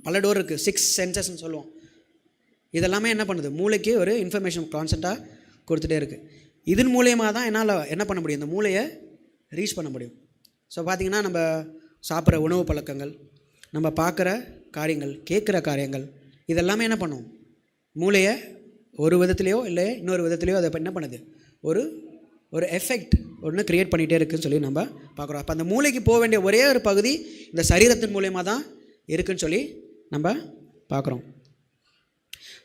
[SPEAKER 1] பல டோர் இருக்குது, 6 சென்சஸ்ன்னு சொல்லுவோம். இதெல்லாமே என்ன பண்ணுது, மூளைக்கு ஒரு இன்ஃபர்மேஷன் கான்ஸ்டண்ட்டாக கொடுத்துட்டே இருக்குது. இதன் மூலியமாக தான் என்னால் என்ன பண்ண முடியும், இந்த மூளையை ரீச் பண்ண முடியும். ஸோ பார்த்திங்கன்னா நம்ம சாப்பிட்ற உணவு பழக்கங்கள், நம்ம பார்க்குற காரியங்கள், கேட்குற காரியங்கள், இதெல்லாமே என்ன பண்ணும், மூளையை ஒரு விதத்துலையோ இல்லை இன்னொரு விதத்துலையோ அதை என்ன பண்ணுது, ஒரு எஃபெக்ட் ஒன்று க்ரியேட் பண்ணிகிட்டே இருக்குதுன்னு சொல்லி நம்ம பார்க்குறோம். அப்போ அந்த மூளைக்கு போக வேண்டிய ஒரே ஒரு பகுதி இந்த சரீரத்தின் மூலயமா தான் இருக்குதுன்னு சொல்லி நம்ம பார்க்குறோம்.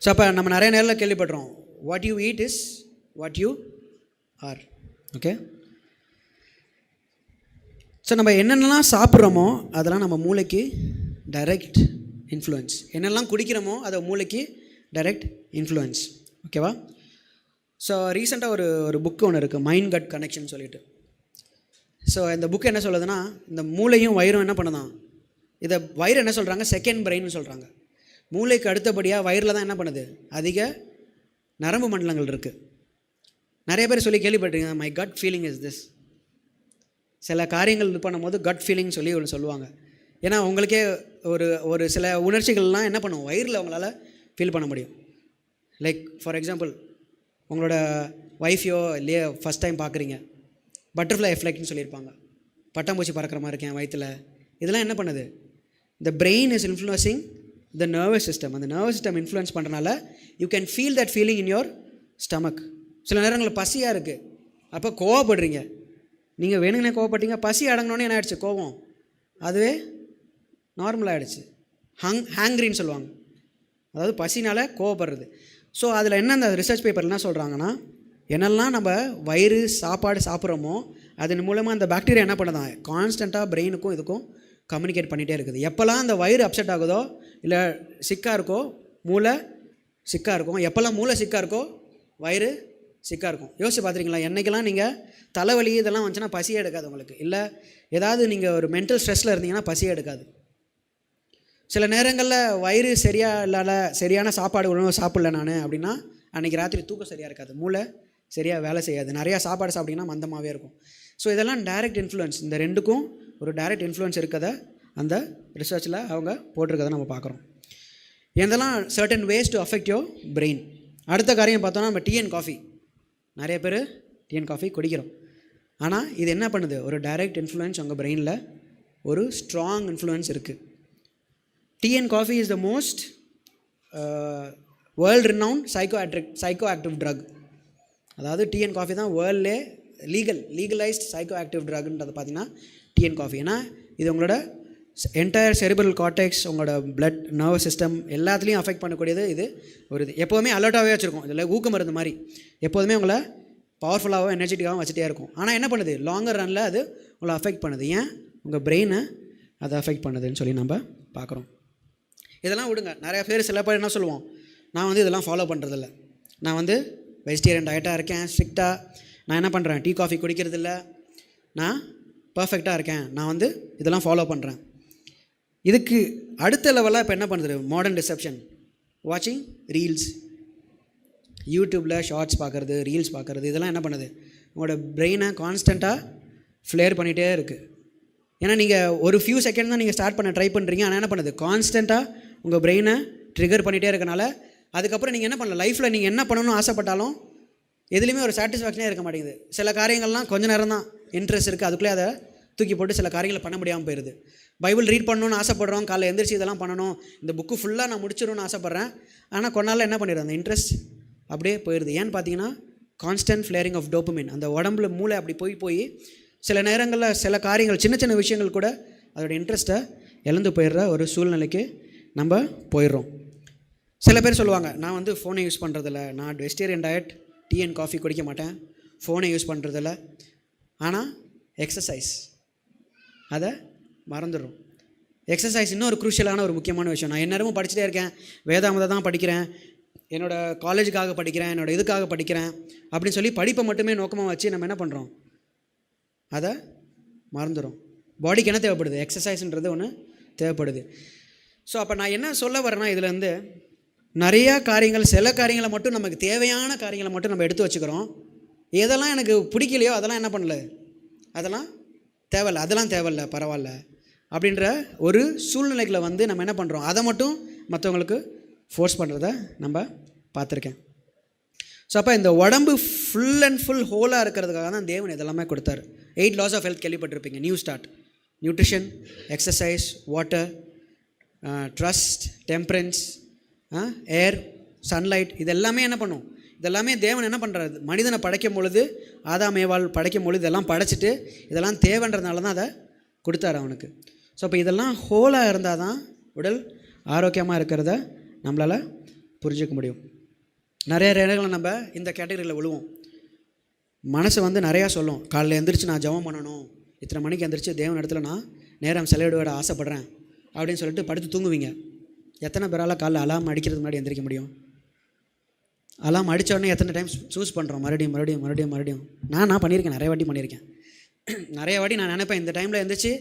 [SPEAKER 1] ஸோ அப்போ நம்ம நிறைய நேரில் கேள்விப்படுறோம், what you eat is what you are. Okay, so நம்ம என்னென்னலாம் சாப்பிட்றோமோ அதெல்லாம் நம்ம மூளைக்கு டைரக்ட் இன்ஃப்ளூயன்ஸ். என்னெல்லாம் குடிக்கிறோமோ அதை மூளைக்கு டைரக்ட் இன்ஃப்ளூயன்ஸ். ஓகேவா? ஸோ ரீசெண்டாக ஒரு புக்கு ஒன்று இருக்குது, மைண்ட் கட் கனெக்ஷன் சொல்லிட்டு. ஸோ இந்த புக்கு என்ன சொல்லுதுன்னா, இந்த மூளையும் வயிறும் என்ன பண்ணுதான், இதை வயிறு என்ன சொல்கிறாங்க, செகண்ட் பிரெயின்னு சொல்கிறாங்க. மூளைக்கு அடுத்தபடியாக வயிறில் தான் என்ன பண்ணுது, அதிக நரம்பு மண்டலங்கள் இருக்குது. நிறைய பேர் சொல்லி கேள்விப்பட்டிருக்கீங்க, my gut feeling is this. சில காரியங்கள் இது பண்ணும்போது கட் ஃபீலிங் சொல்லி ஒன்று சொல்லுவாங்க. ஏன்னா உங்களுக்கே ஒரு சில உணர்ச்சிகள்லாம் என்ன பண்ணும், வயிறில் அவங்களால ஃபீல் பண்ண முடியும். லைக் ஃபார் எக்ஸாம்பிள், உங்களோட ஒய்ஃபையோ இல்லையே ஃபஸ்ட் டைம் பார்க்குறீங்க, பட்டர்ஃப்ளை எஃபெக்ட்னு சொல்லியிருப்பாங்க, பட்டாம்பூச்சி பறக்கிற மாதிரி இருக்கேன் வயிற்றில். இதெல்லாம் என்ன பண்ணுது, இந்த brain is influencing the nervous system. அந்த நர்வஸ் சிஸ்டம் இன்ஃப்ளூயன்ஸ் பண்ணுறனால you can feel that feeling in your stomach. சில நேரங்களில் பசியாக இருக்குது, அப்போ கோவப்படுறீங்க, நீங்கள் வேணுங்கன்னே கோவப்பட்டீங்க, பசி அடங்கினோன்னே என்ன ஆகிடுச்சு, கோவம் அதுவே நார்மலாகிடுச்சு. ஹேங்க்ரின்னு சொல்லுவாங்க, அதாவது பசினால் கோவப்படுறது. ஸோ அதில் என்ன, அந்த ரிசர்ச் பேப்பர் என்ன சொல்கிறாங்கன்னா, என்னெல்லாம் நம்ம சாப்பாடு சாப்பிட்றோமோ அதன் மூலமாக அந்த பாக்டீரியா என்ன பண்ணுதான், கான்ஸ்டண்ட்டாக பிரெயினுக்கும் இதுக்கும் கம்யூனிகேட் பண்ணிகிட்டே இருக்குது. எப்போல்லாம் அந்த வயிறு அப்செட் ஆகுதோ, இல்லை சிக்காக இருக்கோ, மூளை சிக்காக இருக்கும். எப்போல்லாம் மூளை சிக்காக இருக்கோ வயிறு சிக்காக இருக்கும். யோசிச்சு பார்த்துருக்கீங்களா? என்றைக்கெல்லாம் நீங்கள் தலைவலி இதெல்லாம் வந்துச்சுன்னா பசியே எடுக்காது உங்களுக்கு. இல்லை ஏதாவது நீங்கள் ஒரு மென்டல் ஸ்ட்ரெஸ்ஸில் இருந்தீங்கன்னா பசியே எடுக்காது. சில நேரங்களில் வயிறு சரியான சாப்பாடு உணவு சாப்பிடல நான் அப்படின்னா அன்றைக்கி ராத்திரி தூக்கம் சரியாக இருக்காது, மூளை சரியாக வேலை செய்யாது, நிறையா சாப்பாடு சாப்பிட்டிங்கன்னா மந்தமாகவே இருக்கும். ஸோ இதெல்லாம் டைரக்ட் இன்ஃப்ளூயன்ஸ். இந்த ரெண்டுக்கும் ஒரு டைரக்ட் இன்ஃப்ளூயன்ஸ் இருக்கதை அந்த ரிசர்ச்சில் அவங்க போட்டிருக்கதை நம்ம பார்க்குறோம். இதெல்லாம் certain ways to affect your brain. அடுத்த காரியம் பார்த்தோன்னா நம்ம டீ அண்ட் காஃபி. நிறைய பேர் டீ அண்ட் காஃபி குடிக்கிறோம். ஆனால் இது என்ன பண்ணுது? ஒரு டைரக்ட் இன்ஃப்ளூயன்ஸ் உங்கள் பிரெயினில் ஒரு ஸ்ட்ராங் இன்ஃப்ளூயன்ஸ் இருக்குது. Tea and coffee is the most world renowned psychoactive drug. அதாவது டீ அண்ட் காஃபி தான் வேர்ல்ட்லே லீகலைஸ்ட் சைக்கோ ஆக்டிவ் ட்ரக்ன்றது பார்த்தீங்கன்னா டீ அண்ட் காஃபி. ஏன்னா இது உங்களோட என்டையர் செரிப்ரல் கார்டெக்ஸ், உங்களோட பிளட் நர்வஸ் சிஸ்டம் எல்லாத்துலேயும் அஃபெக்ட் பண்ணக்கூடியது. இது எப்போதுமே அலர்ட்டாகவே வச்சுருக்கோம். இதில் ஊக்க மருந்து மாதிரி எப்போதுமே உங்களை பவர்ஃபுல்லாகவும் எனர்ஜெட்டிக்காகவும் வச்சுட்டே இருக்கும். ஆனால் என்ன பண்ணுது? லாங்கர் ரனில் அது உங்களை அஃபெக்ட் பண்ணுது. ஏன்? உங்கள் பிரெயினை அதை அஃபெக்ட் பண்ணுதுன்னு சொல்லி நம்ம பார்க்குறோம். இதெல்லாம் விடுங்க. நிறையா பேர் சில பேர் என்ன சொல்லுவோம், நான் இதெல்லாம் ஃபாலோ பண்ணுறதில்ல, நான் வெஜிடேரியன் டயட்டாக இருக்கேன், ஸ்ட்ரிக்டாக நான் என்ன பண்ணுறேன், டீ காஃபி குடிக்கிறதில்ல, நான் பர்ஃபெக்டாக இருக்கேன், நான் இதெல்லாம் ஃபாலோ பண்ணுறேன். இதுக்கு அடுத்த லெவலாக இப்போ என்ன பண்ணுறது? Modern deception. வாட்சிங் ரீல்ஸ், யூடியூப்பில் ஷார்ட்ஸ் பார்க்குறது, ரீல்ஸ் பார்க்குறது, இதெல்லாம் என்ன பண்ணுது? உங்களோட பிரெயினை கான்ஸ்டண்ட்டாக ஃப்ளேர் பண்ணிகிட்டே இருக்குது. ஏன்னா நீங்கள் ஒரு ஃபியூ செகண்ட் தான் நீங்கள் ஸ்டார்ட் பண்ண ட்ரை பண்ணுறீங்க. ஆனால் என்ன பண்ணுது? கான்ஸ்டண்ட்டாக உங்கள் பிரெயினை ட்ரிகர் பண்ணிகிட்டே இருக்கனால அதுக்கப்புறம் நீங்கள் என்ன பண்ணல, லைஃப்பில் நீங்கள் என்ன பண்ணணும்னு ஆசைப்பட்டாலும் எதுலேயுமே ஒரு சாட்டிஸ்ஃபேக்ஷனே இருக்க மாட்டேங்குது. சில காரியங்கள்லாம் கொஞ்சம் நேரம் தான் இன்ட்ரெஸ்ட் இருக்குது, அதுக்குள்ளே அதை தூக்கி போட்டு சில காரியங்களை பண்ண முடியாமல் போயிடுது. பைபிள் ரீட் பண்ணணும்னு ஆசைப்பட்றோம், காலைல எந்திரிச்சு இதெல்லாம் பண்ணணும், இந்த புக்கு ஃபுல்லாக நான் முடிச்சிடணும்னு ஆசைப்பட்றேன். ஆனால் கொஞ்ச நாளில் என்ன பண்ணிடுறேன், அந்த இன்ட்ரெஸ்ட் அப்படியே போயிடுது. ஏன்னு பார்த்தீங்கன்னா கான்ஸ்டன்ட் ஃப்ளேரிங் ஆஃப் டோபமைன். அந்த உடம்புல மூளை அப்படி போய் சில நேரங்களில் சில காரியங்கள், சின்ன சின்ன விஷயங்கள் கூட அதோடய இன்ட்ரெஸ்ட்டை இழந்து போயிடுற ஒரு சூழ்நிலைக்கு நம்ம போயிடுறோம். சில பேர் சொல்லுவாங்க, நான் ஃபோனை யூஸ் பண்ணுறதில்ல, நான் vegetarian diet, tea and coffee குடிக்க மாட்டேன், ஃபோனை யூஸ் பண்ணுறதில்ல. ஆனால் எக்ஸசைஸ் அதை மறந்துடுறோம். எக்ஸசைஸ் இன்னும் ஒரு குரூஷியலான ஒரு முக்கியமான விஷயம். நான் எந்நேரமும் படிச்சுட்டே இருக்கேன், வேதாமதை தான் படிக்கிறேன், என்னோடய காலேஜுக்காக படிக்கிறேன், என்னோடய இதுக்காக படிக்கிறேன் அப்படின்னு சொல்லி படிப்பை மட்டுமே நோக்கமாக வச்சு நம்ம என்ன பண்ணுறோம், அதை மறந்துடும். பாடிக்கு என்ன தேவைப்படுது? எக்ஸசைஸ்ன்றது ஒன்று தேவைப்படுது. ஸோ அப்போ நான் என்ன சொல்ல வரேன்னா, இதுலேருந்து நிறையா காரியங்கள், சில காரியங்களை மட்டும் நமக்கு தேவையான காரியங்களை மட்டும் நம்ம எடுத்து வச்சுக்கிறோம். எதெல்லாம் எனக்கு பிடிக்கலையோ அதெல்லாம் என்ன பண்ணல, அதெல்லாம் தேவையில்ல பரவாயில்ல அப்படின்ற ஒரு சூழ்நிலைகளை நம்ம என்ன பண்ணுறோம், அதை மட்டும் மற்றவங்களுக்கு ஃபோர்ஸ் பண்ணுறத நம்ம பார்த்துருக்கேன். ஸோ அப்போ இந்த உடம்பு ஃபுல் அண்ட் ஃபுல் ஹோலாக இருக்கிறதுக்காக தான் தேவன் இதெல்லாமே கொடுத்தாரு. 8 laws ஆஃப் ஹெல்த் கேள்விப்பட்டிருப்பீங்க. New start, nutrition, exercise, water, trust, temperance, air, sunlight, இதெல்லாமே என்ன பண்ணும், இதெல்லாமே தேவன் என்ன பண்ணுறாரு, மனிதனை படைக்கும் பொழுது, ஆதாம் ஏவாள் படைக்கும் பொழுது இதெல்லாம் படைச்சிட்டு இதெல்லாம் தேவைன்றதுனால தான் அதை கொடுத்தாரு அவனுக்கு. ஸோ அப்போ இதெல்லாம் ஹோலாக இருந்தால் தான் உடல் ஆரோக்கியமாக இருக்கிறத நம்மளால் புரிஞ்சிக்க முடியும். நிறைய இடங்களை நம்ம இந்த கேட்டகரியில் விழுவோம். மனசு நிறையா சொல்லும், காலையில் எழுந்திரிச்சு நான் ஜெபம் பண்ணணும், இத்தனை மணிக்கு எழுந்திரிச்சு தேவன் இடத்துல நான் நேரம் செலவிட ஆசைப்பட்றேன் அப்படின்னு சொல்லிட்டு படுத்து தூங்குவீங்க. எத்தனை பேரால் காலைல அலாம் அடிக்கிறதுக்கு முன்னாடி எந்திரிக்க முடியும்? அலாம் அடித்தோடனே எத்தனை டைம் சூஸ் பண்ணுறோம், மறுபடியும். நான் பண்ணியிருக்கேன், நிறைய வாட்டி பண்ணியிருக்கேன். நிறைய வாட்டி நான் நினைப்பேன், இந்த டைமில் எழுந்திரிச்சு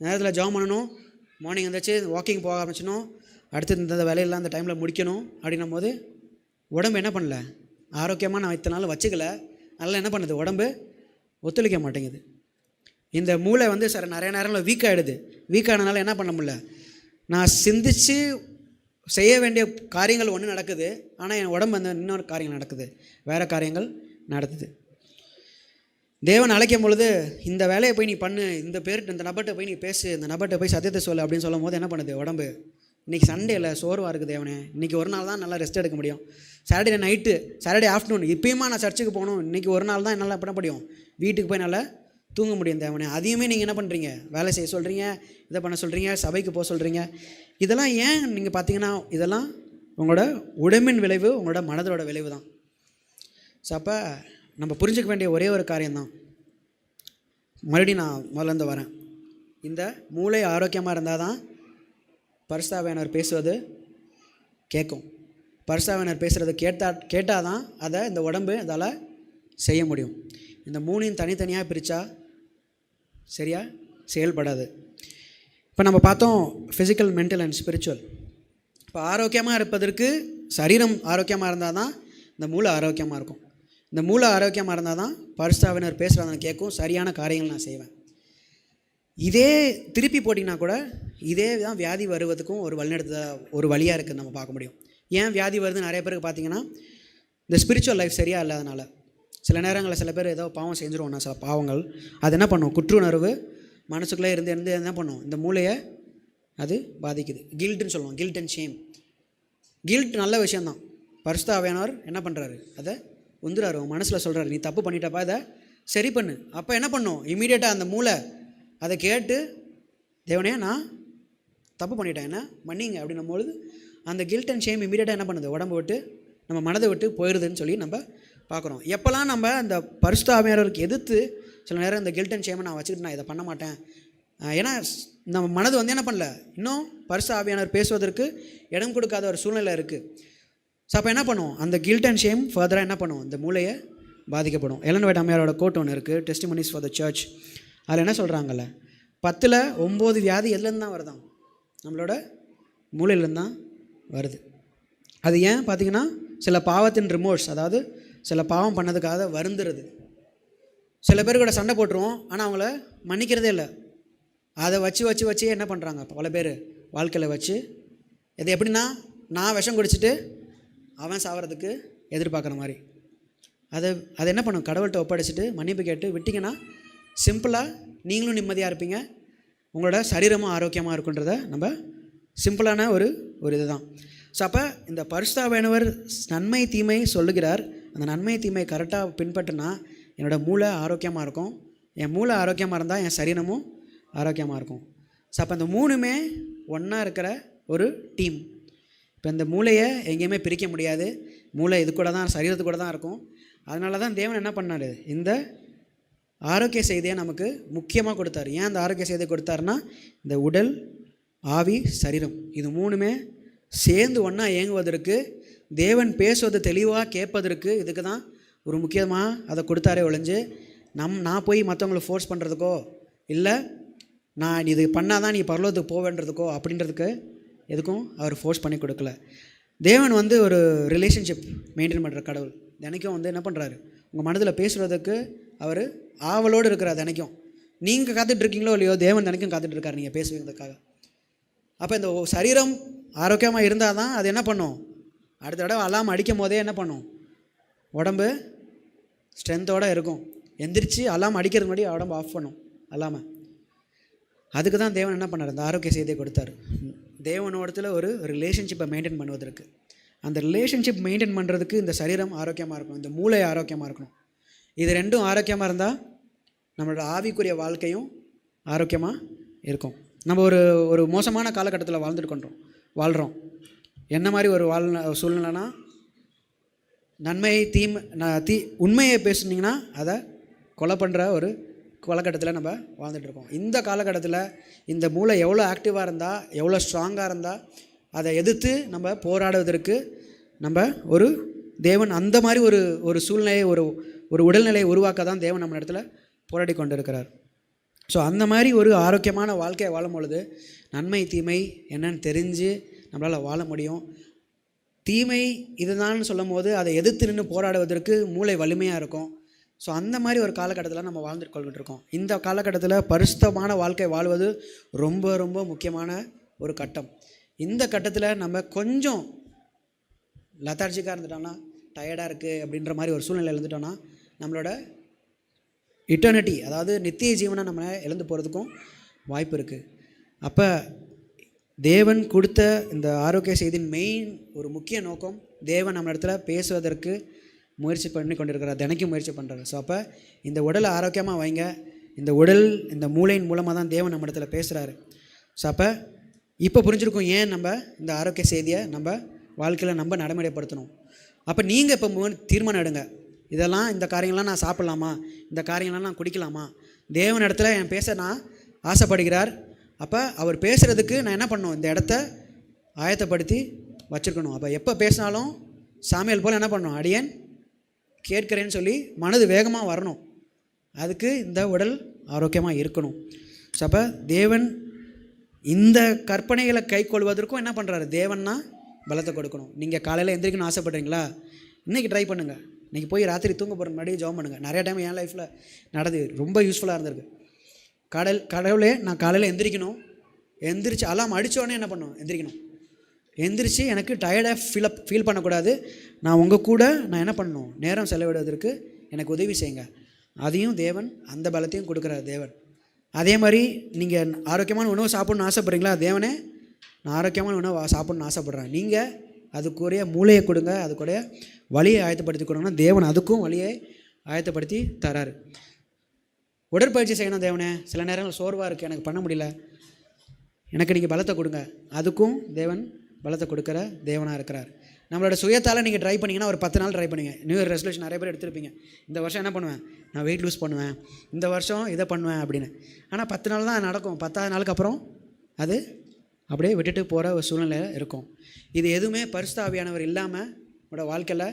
[SPEAKER 1] நேரத்தில் ஜெபம் பண்ணணும், மார்னிங் எழுந்திரிச்சு வாக்கிங் போக ஆரம்பிச்சணும், அடுத்து இந்த வேலையெல்லாம் அந்த டைமில் முடிக்கணும் அப்படின்னும் போது உடம்பு என்ன பண்ணல, ஆரோக்கியமாக நான் இத்தனை நாள் வச்சுக்கல, அதனால் என்ன பண்ணுது, உடம்பு ஒத்துழைக்க மாட்டேங்குது. இந்த மூளை சார் நிறைய நேரங்களில் வீக் ஆகிடுது. வீக் ஆனதுனால என்ன பண்ண முடியல, நான் சிந்தித்து செய்ய வேண்டிய காரியங்கள் ஒன்று நடக்குது, ஆனால் என் உடம்பு இன்னொரு காரியங்கள் நடக்குது, வேறு காரியங்கள் நடக்குது. தேவன் அழைக்கும் பொழுது இந்த வேலையை போய் நீ பண்ணு, இந்த நபர்கிட்ட போய் நீ பேசு, இந்த நபர்கிட்ட போய் சத்தியத்தை சொல்லு அப்படின்னு சொல்லும் போது என்ன பண்ணுது, உடம்பு இன்றைக்கி சண்டேல சோர்வாக இருக்குது, தேவனே இன்றைக்கி ஒரு நாள் தான் நல்லா ரெஸ்ட் எடுக்க முடியும், சாட்டர்டே நைட்டு, சாட்டர்டே ஆஃப்டர்நூன் இப்பயுமா நான் சர்ச்சுக்கு போகணும், இன்றைக்கி ஒரு நாள் தான் என்னால் பண்ண முடியும், வீட்டுக்கு போய் நல்லா தூங்க முடியும் தேவனே, அதையுமே நீங்கள் என்ன பண்ணுறீங்க, வேலை செய்ய சொல்கிறீங்க, இதை பண்ண சொல்கிறீங்க, சபைக்கு போக சொல்கிறீங்க. இதெல்லாம் ஏன் நீங்கள் பார்த்தீங்கன்னா இதெல்லாம் உங்களோட உடம்பின் விளைவு, உங்களோட மனதோட விளைவு தான். ஸோ அப்போ நம்ம புரிஞ்சிக்க வேண்டிய ஒரே ஒரு காரியம்தான், மறுபடியும் நான் முதல்லேருந்து வரேன், இந்த மூளை ஆரோக்கியமாக இருந்தால் தான் பரிசுத்தாவியானவர் பேசுவது கேட்கும். பரிசுத்தாவியானவர் பேசுகிறது கேட்டால் தான் அதை இந்த உடம்பு அதால் செய்ய முடியும். இந்த மூணையும் தனித்தனியாக பிரித்தா சரியாக செயல்படாது. இப்போ நம்ம பார்த்தோம் ஃபிசிக்கல், மென்டல் அண்ட் ஸ்பிரிச்சுவல். இப்போ ஆரோக்கியமாக இருப்பதற்கு சரீரம் ஆரோக்கியமாக இருந்தால் தான் இந்த மூளை ஆரோக்கியமாக இருக்கும். இந்த மூளை ஆரோக்கியமாக இருந்தால் தான் பரிசுத்தாவியானவர் பேசுகிறத கேட்கும், சரியான காரியங்கள் நான் செய்வேன். இதே திருப்பி போட்டிங்கன்னா கூட இதே தான் வியாதி வருவதுக்கும் ஒரு வழியாக இருக்குதுன்னு நம்ம பார்க்க முடியும். ஏன் வியாதி வருது நிறைய பேருக்கு பார்த்தீங்கன்னா இந்த ஸ்பிரிச்சுவல் லைஃப் சரியாக இல்லாதனால. சில நேரங்களில் சில பேர் ஏதோ பாவம் செஞ்சுருவோம்னா சில பாவங்கள் அது என்ன பண்ணும், குற்றுணர்வு மனசுக்குள்ளே இருந்து என்ன பண்ணும், இந்த மூளையை அது பாதிக்குது. கில்ட்டுன்னு சொல்லுவோம், கில்ட் அண்ட் ஷேம். கில்ட் நல்ல விஷயந்தான். பரிசுத்தாவியானவர் என்ன பண்ணுறாரு, அதை உந்துறாரு, மனசில் சொல்கிறாரு நீ தப்பு பண்ணிட்டப்பா இதை சரி பண்ணு. அப்போ என்ன பண்ணும், இமீடியட்டாக அந்த மூளை அதை கேட்டு தேவனே நான் தப்பு பண்ணிட்டேன் என்ன மன்னிங்க அப்படின்னும் பொழுது அந்த கில்ட் அண்ட் ஷேம் இமீடியட்டாக என்ன பண்ணுது, உடம்பு விட்டு நம்ம மனதை விட்டு போயிடுதுன்னு சொல்லி நம்ம பார்க்குறோம். எப்போல்லாம் நம்ம அந்த பரிசுத்தாவியானவருக்கு எதிர்த்து சில நேரம் இந்த கில்ட் அண்ட் ஷேமை நான் வச்சுக்கிட்டு நான் இதை பண்ண மாட்டேன், ஏன்னா நம்ம மனது என்ன பண்ணல, இன்னும் பரிசுத்தாவியானவர் பேசுவதற்கு இடம் கொடுக்காத ஒரு சூழ்நிலை இருக்குது. ஸோ அப்போ என்ன பண்ணுவோம், அந்த கில்ட் அண்ட் ஷேம் ஃபர்தராக என்ன பண்ணுவோம், இந்த மூளையை பாதிக்கப்படும். எலன் ஒயிட் அம்மையாரோட கோட் ஒன்று இருக்குது, டெஸ்டிமனிஸ் ஃபார் த சர்ச். அதில் என்ன சொல்கிறாங்கல்ல, 10ல் 9 வியாதி எதுலேருந்து தான் வருதான், நம்மளோட மூளையிலேருந்து தான் வருது. அது ஏன் பார்த்தீங்கன்னா சில பாவத்தின் ரிமோர்ஸ், அதாவது சில பாவம் பண்ணதுக்காக வருந்துறது. சில பேர் கூட சண்டை போட்டுருவோம், ஆனால் அவங்கள மன்னிக்கிறதே இல்லை. அதை வச்சு என்ன பண்ணுறாங்க பல பேர் வாழ்க்கையில் வச்சு, இது எப்படின்னா நான் விஷம் குடிச்சிட்டு அவன் சாகிறதுக்கு எதிர்பார்க்குற மாதிரி. அதை என்ன பண்ணும், கடவுள்கிட்ட ஒப்படைச்சிட்டு மன்னிப்பு கேட்டு விட்டிங்கன்னா சிம்பிளாக நீங்களும் நிம்மதியாக இருப்பீங்க, உங்களோட சரீரமும் ஆரோக்கியமாக இருக்குன்றத நம்ம சிம்பிளான ஒரு இதுதான். ஸோ அப்போ இந்த பரிசுத்தாவியானவர் நன்மை தீமை சொல்லுகிறார். அந்த நன்மை தீமை கரெக்டாக பின்பற்றினா என்னோடய மூளை ஆரோக்கியமாக இருக்கும், என் மூளை ஆரோக்கியமாக இருந்தால் என் சரீரமும் ஆரோக்கியமாக இருக்கும். ஸோ அப்போ இந்த மூணுமே ஒன்றா இருக்கிற ஒரு டீம். இப்போ இந்த மூளையை எங்கேயுமே பிரிக்க முடியாது, மூளை இது கூட தான், சரீரத்து கூட தான் இருக்கும். அதனால தான் தேவன் என்ன பண்ணார், இந்த ஆரோக்கிய செய்தியை நமக்கு முக்கியமாக கொடுத்தார். ஏன் அந்த ஆரோக்கிய செய்தியை கொடுத்தாருன்னா, இந்த உடல், ஆவி, சரீரம் இது மூணுமே சேர்ந்து ஒன்றா இயங்குவதற்கு, தேவன் பேசுவதை தெளிவாக கேட்பதற்கு, இதுக்கு தான் ஒரு முக்கியமாக அதை கொடுத்தாரே ஒழிஞ்சு நான் போய் மற்றவங்களை ஃபோர்ஸ் பண்ணுறதுக்கோ இல்லை நான் இது பண்ணால் தான் நீ பரலோகத்துக்கு போவேன்றதுக்கோ அப்படின்றதுக்கு எதுக்கும் அவர் ஃபோர்ஸ் பண்ணி கொடுக்கல. தேவன் ஒரு ரிலேஷன்ஷிப் மெயின்டைன் பண்ணுற கடவுள். தினைக்கும் என்ன பண்ணுறாரு, உங்கள் மனதில் பேசுகிறதுக்கு அவர் ஆவலோடு இருக்கிறார். தினைக்கும் நீங்கள் காத்துட்ருக்கீங்களோ இல்லையோ, தேவன் தினைக்கும் காத்துட்ருக்காரு நீங்கள் பேசுவதற்காக. அப்போ இந்த சரீரம் ஆரோக்கியமாக இருந்தால் தான் அது என்ன பண்ணும், அடுத்த தடவை அலாம் அடிக்கும் போதே என்ன பண்ணும், உடம்பு ஸ்ட்ரென்த்தோடு இருக்கும். எந்திரிச்சு அலாம் அடிக்கிறது முன்னாடி உடம்பு ஆஃப் பண்ணும் அல்லாமல். அதுக்கு தான் தேவன் என்ன பண்ணார், இந்த ஆரோக்கிய செய்தியை கொடுத்தாரு. தேவனோடத்தில் ஒரு ரிலேஷன்ஷிப்பை மெயின்டைன் பண்ணுவதற்கு. அந்த ரிலேஷன்ஷிப் மெயின்டைன் பண்ணுறதுக்கு இந்த சரீரம் ஆரோக்கியமாக இருக்கணும், இந்த மூளை ஆரோக்கியமாக இருக்கணும். இது ரெண்டும் ஆரோக்கியமாக இருந்தால் நம்மளோட ஆவிக்குரிய வாழ்க்கையும் ஆரோக்கியமாக இருக்கும். நம்ம ஒரு மோசமான காலகட்டத்தில் வாழ்கிறோம். என்ன மாதிரி ஒரு சூழ்நிலைனா, நன்மை உண்மையை பேசுனீங்கன்னா அதை கொலை பண்ணுற ஒரு காலகட்டத்தில் நம்ம வாழ்ந்துட்டுருக்கோம். இந்த காலகட்டத்தில் இந்த மூளை எவ்வளோ ஆக்டிவாக இருந்தால், எவ்வளோ ஸ்ட்ராங்காக இருந்தால் அதை எதிர்த்து நம்ம போராடுவதற்கு நம்ம ஒரு தேவன் அந்த மாதிரி ஒரு சூழ்நிலையை ஒரு உடல்நிலையை உருவாக்க தான் தேவன் நம்ம இடத்துல போராடி கொண்டு இருக்கிறார். ஸோ அந்த மாதிரி ஒரு ஆரோக்கியமான வாழ்க்கையை வாழும் பொழுது நன்மை தீமை என்னன்னு தெரிஞ்சு நம்மளால் வாழ முடியும். தீமை இதுதான் சொல்லும் போது அதை எதிர்த்து நின்று போராடுவதற்கு மூளை வலிமையாக இருக்கும். ஸோ அந்த மாதிரி ஒரு காலகட்டத்தில் நம்ம வாழ்ந்து கொள்கிட்டு இருக்கோம். இந்த காலகட்டத்தில் பரிசுத்தமான வாழ்க்கை வாழ்வது ரொம்ப ரொம்ப முக்கியமான ஒரு கட்டம். இந்த கட்டத்தில் நம்ம கொஞ்சம் லெத்தார்ஜிக்காக இருந்துட்டோம்னா, டயர்டாக இருக்குது அப்படின்ற மாதிரி ஒரு சூழ்நிலையில் இருந்துட்டோம்னா, நம்மளோட இட்டர்னிட்டி, அதாவது நித்திய ஜீவனை நம்ம இழந்து போகிறதுக்கும் வாய்ப்பு இருக்குது. அப்போ தேவன் கொடுத்த இந்த ஆரோக்கிய செய்தியின் மெயின் ஒரு முக்கிய நோக்கம், தேவன் நம்ம இடத்துல பேசுவதற்கு முயற்சி பண்ணி கொண்டிருக்கிறார், தினைக்கும் முயற்சி பண்ணுறாரு. ஸோ அப்போ இந்த உடலை ஆரோக்கியமாக வைங்க. இந்த உடல் இந்த மூளையின் மூலமாக தான் தேவன் நம்ம இடத்துல பேசுகிறாரு. ஸோ அப்போ இப்போ புரிஞ்சிருக்கும் ஏன் நம்ம இந்த ஆரோக்கிய செய்தியை நம்ம வாழ்க்கையில் நம்ம நடைமுறைப்படுத்தணும். அப்போ நீங்கள் இப்போ தீர்மானம் எடுங்க, இந்த காரியங்கள்லாம் நான் சாப்பிட்லாமா, இந்த காரியங்கள்லாம் நான் குடிக்கலாமா, தேவன் இடத்துல என் பேச நான் ஆசைப்படுகிறார். அப்போ அவர் பேசுகிறதுக்கு நான் என்ன பண்ணணும், இந்த இடத்த ஆயத்தப்படுத்தி வச்சுருக்கணும். அப்போ எப்போ பேசினாலும் சாமியல் போல் என்ன பண்ணணும், அடியேன் கேட்கிறேன்னு சொல்லி மனது வேகமாக வரணும். அதுக்கு இந்த உடல் ஆரோக்கியமாக இருக்கணும். ஸோ அப்போ தேவன் இந்த கற்பனைகளை கை கொள்வதற்கும் என்ன பண்ணுறாரு, தேவன்னா பலத்தை கொடுக்கணும். நீங்கள் காலையில் எந்திரிக்கணும்னு ஆசைப்படுறீங்களா, இன்றைக்கி ட்ரை பண்ணுங்கள். இன்றைக்கி போய் ராத்திரி தூங்க போகிற முன்னாடி ஜெபம் பண்ணுங்கள். நிறைய டைம் என் லைஃப்பில் நடந்து ரொம்ப யூஸ்ஃபுல்லாக இருந்திருக்கு. கடவுளே நான் காலையில் எந்திரிக்கணும், எந்திரிச்சு அலாம் அடித்தோடனே என்ன பண்ணணும், எந்திரிக்கணும். எந்திரிச்சு எனக்கு டயர்டாக ஃபீல் பண்ணக்கூடாது. நான் உங்கள் கூட நான் என்ன பண்ணணும், நேரம் செலவிடுவதற்கு எனக்கு உதவி செய்யுங்க. அதையும் தேவன் அந்த பலத்தையும் கொடுக்குறாரு தேவன். அதே மாதிரி நீங்கள் ஆரோக்கியமான உணவு சாப்பிட்ணுன்னு ஆசைப்பட்றீங்களா, தேவனே நான் ஆரோக்கியமான உணவு சாப்பிட்ணுன்னு ஆசைப்பட்றேன், நீங்கள் அதுக்குரிய மூளையை கொடுங்க, அதுக்குரிய வழியை ஆயத்தப்படுத்தி கொடுங்கன்னா தேவன் அதுக்கும் வழியை ஆயத்தப்படுத்தி தராரு. உடற்பயிற்சி செய்யணும் தேவனே, சில நேரங்கள் சோர்வாக இருக்குது, எனக்கு பண்ண முடியல, எனக்கு நீங்கள் பலத்தை கொடுங்க, அதுக்கும் தேவன் பலத்தை கொடுக்குற தேவனாக இருக்கிறார். நம்மளோட சுயத்தால் நீங்கள் ட்ரை பண்ணிங்கன்னா ஒரு 10 நாள் ட்ரை பண்ணுங்க. நியூ இயர் ரெசல்யூஷன் நிறைய பேர் எடுத்துருப்பீங்க. இந்த வருஷம் என்ன பண்ணுவேன், நான் வெயிட் லூஸ் பண்ணுவேன், இந்த வருஷம் இதை பண்ணுவேன் அப்படின்னு. ஆனால் 10 நாள் தான் நடக்கும். 10ஆவது நாளுக்கு அப்புறம் அது அப்படியே விட்டுட்டு போகிற ஒரு சூழ்நிலை இருக்கும். இது எதுவுமே பரிசுத்த ஆவியானவர் இல்லாமல் உங்களோட வாழ்க்கையில்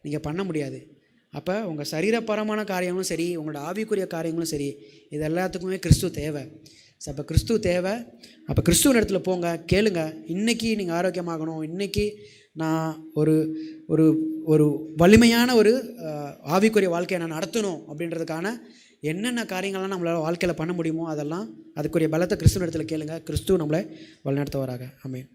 [SPEAKER 1] நீங்கள் பண்ண முடியாது. அப்போ உங்கள் சரீரப்பரமான காரியங்களும் சரி, உங்களோட ஆவிக்குரிய காரியங்களும் சரி, இது எல்லாத்துக்குமே கிறிஸ்து தேவை. ஸோ அப்போ கிறிஸ்து தேவை. அப்போ கிறிஸ்துவின் இடத்துல போங்க, கேளுங்க, இன்றைக்கி நீங்கள் ஆரோக்கியமாகணும், இன்றைக்கி நான் ஒரு ஒரு ஒரு வலிமையான ஒரு ஆவிக்குரிய வாழ்க்கையை நான் நடத்தணும் அப்படின்றதுக்கான என்னென்ன காரியங்கள்லாம் நம்மளால் வாழ்க்கையில் பண்ண முடியுமோ அதெல்லாம் அதுக்குரிய பலத்தை கிறிஸ்துவின் இடத்துல கேளுங்க. கிறிஸ்து நம்மளை வழிநடத்துவாராக. ஆமென்.